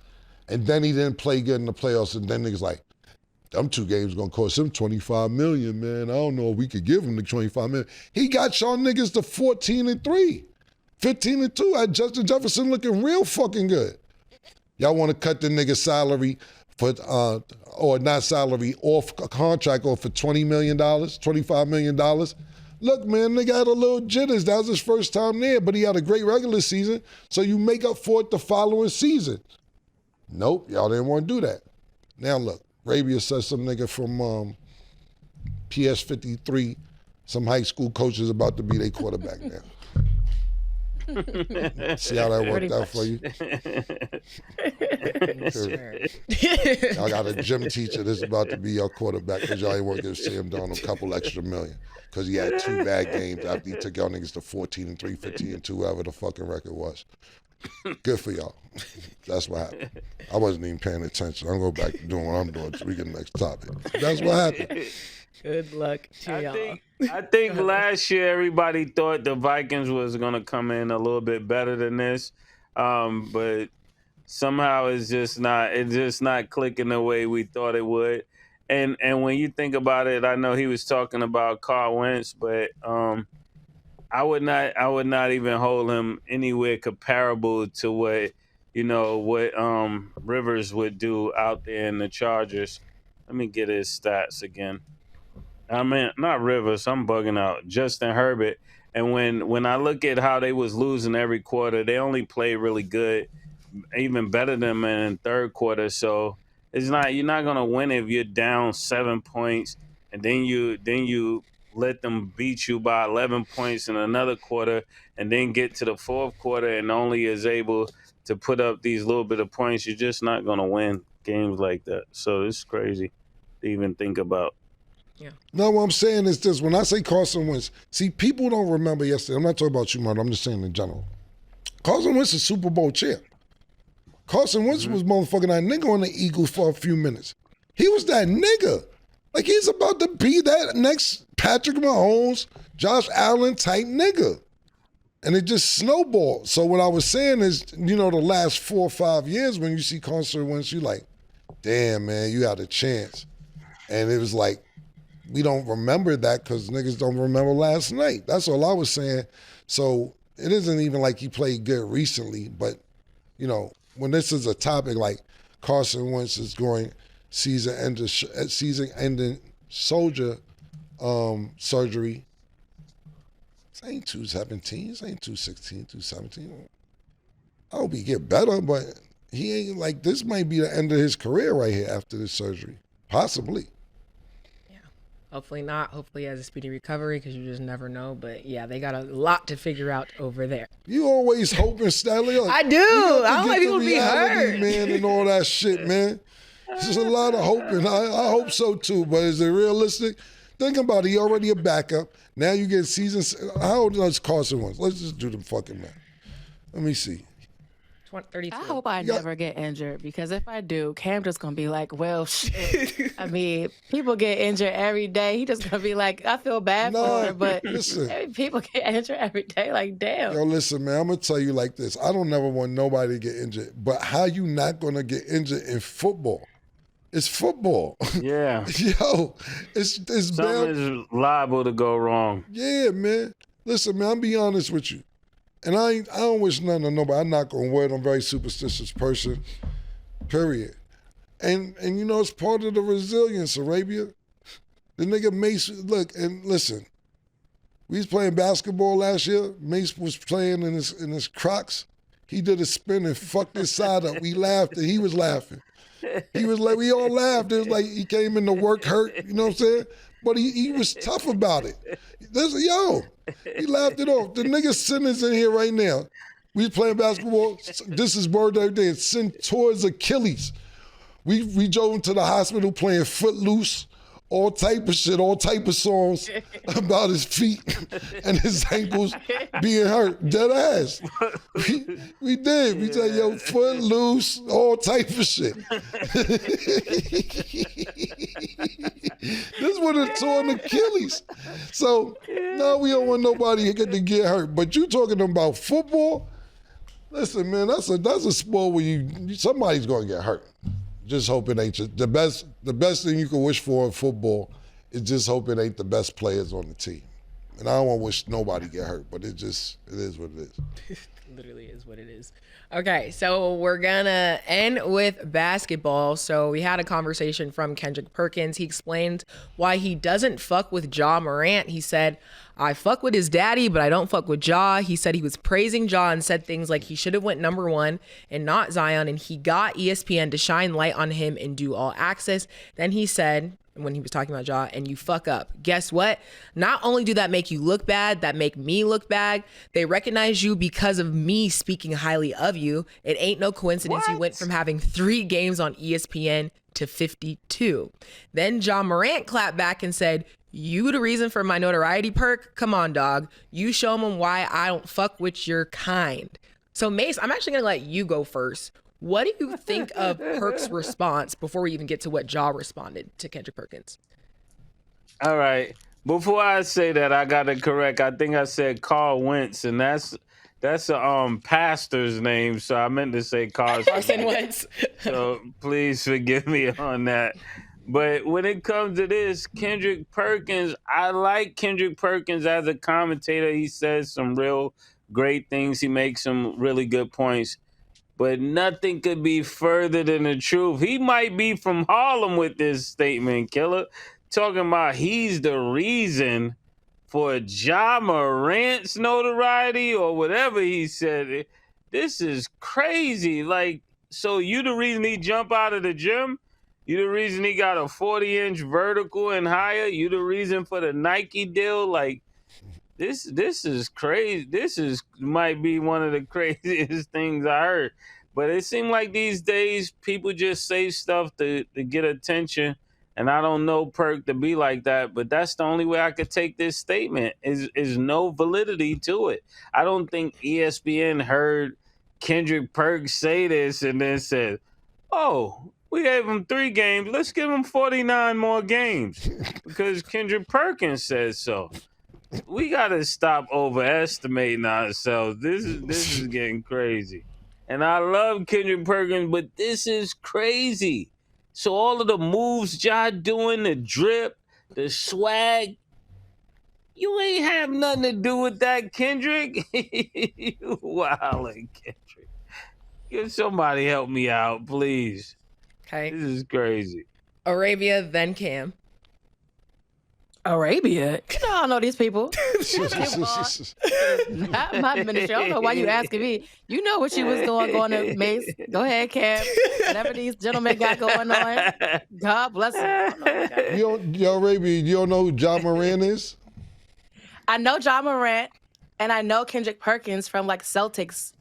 And then he didn't play good in the playoffs, and then niggas like, them 2 games gonna cost him $25 million, man. I don't know if we could give him the $25 million. He got y'all niggas to 14-3, 15-2. Had Justin Jefferson looking real fucking good. Y'all wanna cut the nigga's salary for, or not salary, off a contract off for $20 million, $25 million. Look, man, nigga had a little jitters. That was his first time there, but he had a great regular season, so you make up for it the following season. Nope, y'all didn't want to do that. Now look, Arabia says some nigga from PS53, some high school coach is about to be their quarterback now. See how that worked out for you? Sure. Y'all got a gym teacher that's about to be your quarterback because y'all ain't want to give Sam Darnold a couple extra million because he had 2 bad games after he took y'all niggas to 14-3, 15-2, whatever the fucking record was. Good for y'all. That's what happened. I wasn't even paying attention. I'm going back to doing what I'm doing so we get the next topic. That's what happened. Good luck to y'all. I think last year everybody thought the Vikings was going to come in a little bit better than this, but somehow it's just not clicking the way we thought it would. And when you think about it, I know he was talking about Carl Wentz, but I would not even hold him anywhere comparable to what Rivers would do out there in the Chargers. Let me get his stats again. I mean, not Rivers, I'm bugging out. Justin Herbert. And when I look at how they was losing every quarter, they only played really good, even better than them in third quarter. So you're not gonna win if you're down 7 points and then you let them beat you by 11 points in another quarter and then get to the fourth quarter and only is able to put up these little bit of points. You're just not gonna win games like that. So it's crazy to even think about. Yeah. No, what I'm saying is this. When I say Carson Wentz, see, people don't remember yesterday. I'm not talking about you, Martin. I'm just saying in general. Carson Wentz is Super Bowl champ. Carson Wentz was motherfucking that nigga on the Eagles for a few minutes. He was that nigga. Like, he's about to be that next Patrick Mahomes, Josh Allen type nigga. And it just snowballed. So what I was saying is, the last 4 or 5 years when you see Carson Wentz, you like, damn, man, you had a chance. And it was like, we don't remember that because niggas don't remember last night. That's all I was saying. So it isn't even like he played good recently, but, when this is a topic like Carson Wentz is going season-ending soldier surgery, this ain't 217, this ain't 216, 217. I hope he get better, but he ain't like, this might be the end of his career right here after this surgery. Possibly. Hopefully not. Hopefully he has a speedy recovery because you just never know. But yeah, they got a lot to figure out over there. You always hoping, Stanley. Like, I do. I don't like people to be hurt. Man, and all that shit, man. There's a lot of hoping. I hope so too. But is it realistic? Think about it. He already a backup. Now you get season. How old is Carson Wentz? Let's just do the fucking math. Let me see. 32. I hope I never get injured because if I do, Cam just gonna be like, well, shit. I mean, people get injured every day. He just gonna be like, I feel bad for her, but listen, people get injured every day. Like, damn. Yo, listen, man, I'm gonna tell you like this. I don't never want nobody to get injured, but how you not gonna get injured in football? It's football. Yeah. Yo, it's something is liable to go wrong. Yeah, man. Listen, man, I'll be honest with you. And I don't wish nothing on nobody. I knock on wood. I'm a very superstitious person, period. And it's part of the resilience, Arabia. The nigga Mace, look, and listen, we was playing basketball last year. Mace was playing in his Crocs. He did a spin and fucked his side up. We laughed and he was laughing. He was like, we all laughed. It was like he came into work hurt, you know what I'm saying? But he was tough about it. He laughed it off. The nigga Simmons in here right now. We was playing basketball. This is word every day. It's sent towards Achilles. We drove him to the hospital playing Footloose, all type of shit, all type of songs about his feet and his ankles being hurt. Dead ass. We did. We said, yo, Footloose, all type of shit. This would have torn Achilles. So, no, we don't want nobody to get hurt. But you talking about football? Listen, man, that's a sport where somebody's going to get hurt. Just hope it ain't the best thing you can wish for in football is just hope it ain't the best players on the team. And I don't want to wish nobody get hurt, but it is what it is. Literally is what it is. Okay, so we're gonna end with basketball. So we had a conversation from Kendrick Perkins. He explained why he doesn't fuck with Ja Morant. He said, I fuck with his daddy, but I don't fuck with Ja. He said he was praising Ja and said things like he should have went number one and not Zion, and he got ESPN to shine light on him and do all access. Then he said, when he was talking about Ja, and you fuck up. Guess what? Not only do that make you look bad, that make me look bad. They recognize you because of me speaking highly of you. It ain't no coincidence you went from having 3 games on ESPN to 52. Then Ja Morant clapped back and said, you the reason for my notoriety, Perk? Come on, dog. You show them why I don't fuck with your kind. So Mace, I'm actually gonna let you go first. What do you think of Perk's response before we even get to what Ja responded to Kendrick Perkins? All right. Before I say that, I got to correct. I think I said Carl Wentz, and that's a pastor's name, so I meant to say Carson Wentz. So please forgive me on that. But when it comes to this, Kendrick Perkins, I like Kendrick Perkins as a commentator. He says some real great things. He makes some really good points. But nothing could be further than the truth. He might be from Harlem with this statement, Killer. Talking about he's the reason for Ja Morant's notoriety or whatever he said. This is crazy. Like, so you the reason he jump out of the gym? You the reason he got a 40-inch vertical and higher? You the reason for the Nike deal? Like, This is crazy. Might be one of the craziest things I heard. But it seems like these days people just say stuff to get attention. And I don't know Perk to be like that, but that's the only way I could take this statement is no validity to it. I don't think ESPN heard Kendrick Perk say this and then said, oh, we gave him 3 games. Let's give him 49 more games because Kendrick Perkins says so. We gotta stop overestimating ourselves. This is getting crazy. And I love Kendrick Perkins, but this is crazy. So all of the moves Ja doing, the drip, the swag, you ain't have nothing to do with that, Kendrick. You wildin', Kendrick. Can somebody help me out, please? Okay. This is crazy. Arabia, then Cam. Arabia? You know I don't know these people. Not my ministry. I don't know why you asking me. You know what you was going to, Mace. Go ahead, Cam. Whatever these gentlemen got going on. God bless them. Arabia, you don't know who Ja Morant is? I know Ja Morant, and I know Kendrick Perkins from like Celtics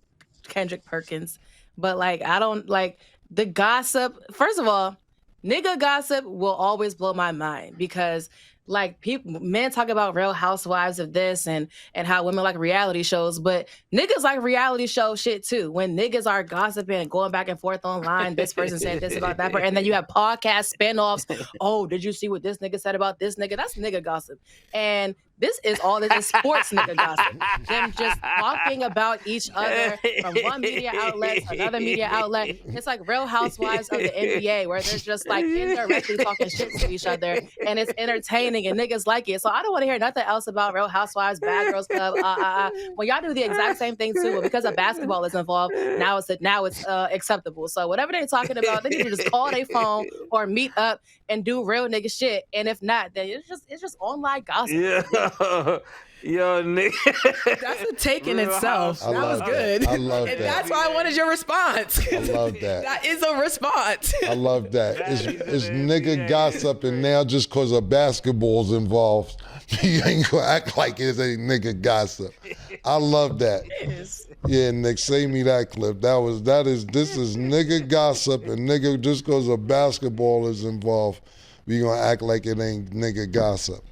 Kendrick Perkins. But like I don't like the gossip. First of all, nigga gossip will always blow my mind because like men talk about Real Housewives of this and how women like reality shows, but niggas like reality show shit too. When niggas are gossiping and going back and forth online, this person said this about that person, and then you have podcast spinoffs. Oh, did you see what this nigga said about this nigga? That's nigga gossip. And This is all this is sports nigga gossip. Them just talking about each other from one media outlet to another media outlet. It's like Real Housewives of the NBA, where they're just like indirectly talking shit to each other, and it's entertaining and niggas like it. So I don't want to hear nothing else about Real Housewives, Bad Girls Club. When y'all do the exact same thing too, but because of basketball is involved, now it's acceptable. So whatever they're talking about, they need to just call their phone or meet up and do real nigga shit. And if not, then it's just online gossip. Yeah. Yo, nigga. That's a take in itself. I That was love good. that. I love And that. that's why I wanted your response. I love that. That is a response. I love that. It's an nigga NBA gossip, and now just because of basketball's involved, you ain't gonna act like it's a nigga gossip. I love that. Yeah, Nick, save me that clip. This is nigga gossip, and nigga, just because of basketball is involved, we gonna act like it ain't nigga gossip.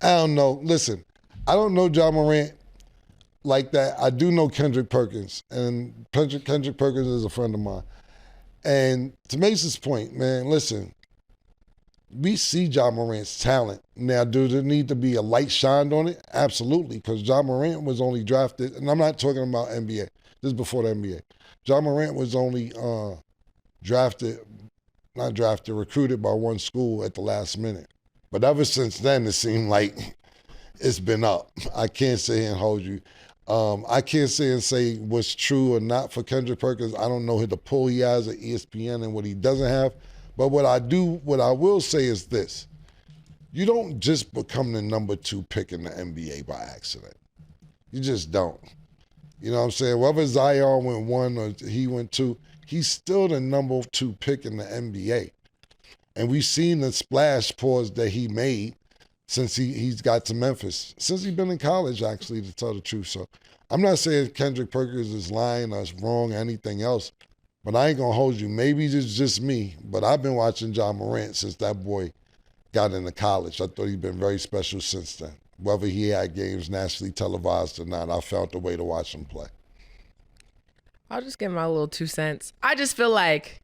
I don't know. Listen, I don't know Ja Morant like that. I do know Kendrick Perkins, and Kendrick Perkins is a friend of mine. And to Mason's point, man, listen, we see Ja Morant's talent. Now, do there need to be a light shined on it? Absolutely, because Ja Morant was only drafted, and I'm not talking about NBA. This is before the NBA. Ja Morant was only recruited by one school at the last minute. But ever since then, it seemed like it's been up. I can't sit here and hold you. I can't sit and say what's true or not for Kendrick Perkins. I don't know the pull he has at ESPN and what he doesn't have. But what I will say is this. You don't just become the number 2 pick in the NBA by accident. You just don't. You know what I'm saying? Whether Zion went 1 or he went 2, he's still the number 2 pick in the NBA. And we've seen the splash pause that he made since he's got to Memphis, since he's been in college, actually, to tell the truth. So I'm not saying Kendrick Perkins is lying or is wrong or anything else, but I ain't going to hold you. Maybe it's just me, but I've been watching Ja Morant since that boy got into college. I thought he'd been very special since then. Whether he had games nationally televised or not, I found a way to watch him play. I'll just give my little 2 cents. I just feel like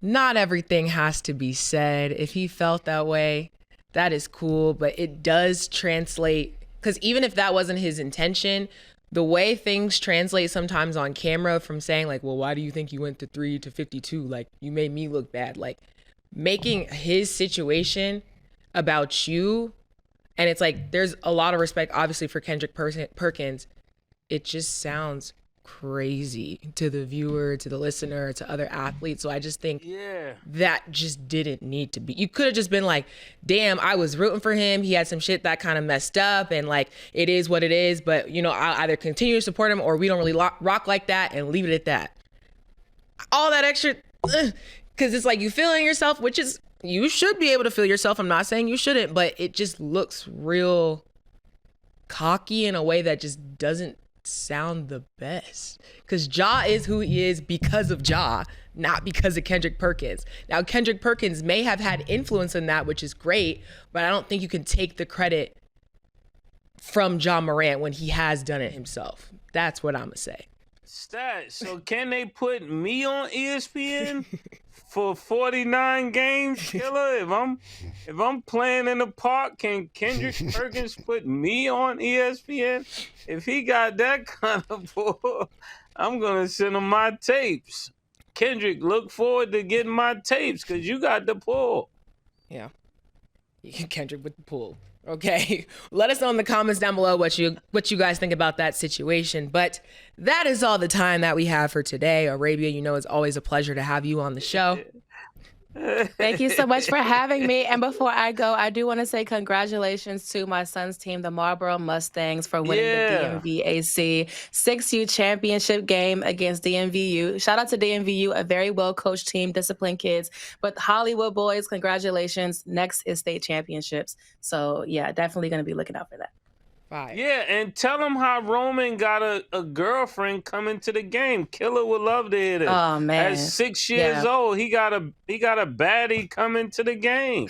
not everything has to be said. If he felt that way, that is cool, but it does translate, because even if that wasn't his intention, the way things translate sometimes on camera from saying like, well, why do you think you went to 3 to 52? Like, you made me look bad. Like, making his situation about you, and it's like, there's a lot of respect, obviously, for Kendrick Perkins. It just sounds crazy to the viewer, to the listener, to other athletes. So I just think that just didn't need to be. You could have just been like, damn, I was rooting for him. He had some shit that kind of messed up, and like, it is what it is. But, you know, I'll either continue to support him or we don't really rock like that, and leave it at that. All that extra, because it's like you feeling yourself, which is, you should be able to feel yourself. I'm not saying you shouldn't, but it just looks real cocky in a way that just doesn't sound the best, because Ja is who he is because of Ja, not because of Kendrick Perkins. Now, Kendrick Perkins may have had influence in that, which is great, but I don't think you can take the credit from Ja Morant when he has done it himself. That's what I'm gonna say. Stat. So can they put me on ESPN for 49 games, Killa? If I'm playing in the park, can Kendrick Perkins put me on ESPN? If he got that kind of pull, I'm gonna send him my tapes. Kendrick, look forward to getting my tapes, because you got the pull. Yeah, Kendrick with the pull. Okay, let us know in the comments down below what you guys think about that situation. But that is all the time that we have for today. Arabia, you know, it's always a pleasure to have you on the show. Thank you so much for having me. And before I go, I do want to say congratulations to my son's team, the Marlboro Mustangs, for winning the DMVAC 6U championship game against DMVU. Shout out to DMVU, a very well-coached team, disciplined kids. But Hollywood boys, congratulations. Next is state championships. So, yeah, definitely going to be looking out for that. Fire. Yeah, and tell them how Roman got a girlfriend coming to the game. Killa would love to hear that. Oh man, at 6 years old, he got a baddie coming to the game.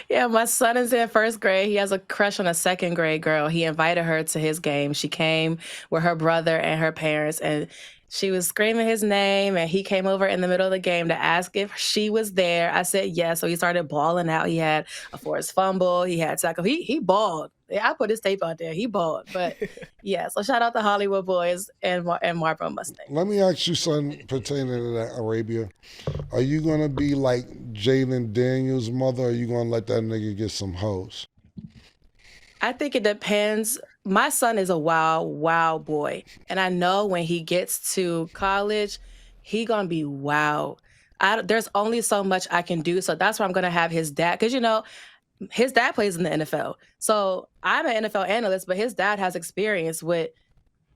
Yeah, my son is in first grade. He has a crush on a second grade girl. He invited her to his game. She came with her brother and her parents, and She was screaming his name, and he came over in the middle of the game to ask if she was there. I said yes, so he started bawling out. He had a forced fumble. He had tackle. He bawled. Yeah, I put his tape out there. He bawled. But yeah, so shout out to Hollywood Boys and Marlboro Mustang. Let me ask you something pertaining to that, Arabia. Are you going to be like Jalen Daniels' mother, or are you going to let that nigga get some hoes? I think it depends. My son is a wild boy. And I know when he gets to college, he going to be wild. There's only so much I can do. So that's why I'm going to have his dad. Because, you know, his dad plays in the NFL. So I'm an NFL analyst, but his dad has experience with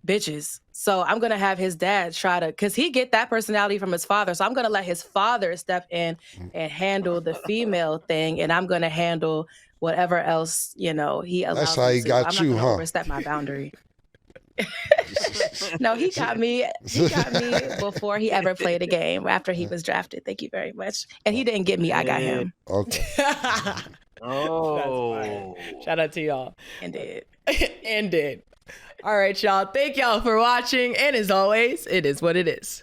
bitches. So I'm going to have his dad try to, because he get that personality from his father. So I'm going to let his father step in and handle the female thing. And I'm going to handle whatever else, you know, he allows. That's how he got you, I'm not huh? going to overstep my boundary. No, he got me. He got me before he ever played a game. After he was drafted. Thank you very much. And he didn't get me. I got him. Okay. Oh, Shout out to y'all. And did. And did. All right, y'all. Thank y'all for watching. And as always, it is what it is.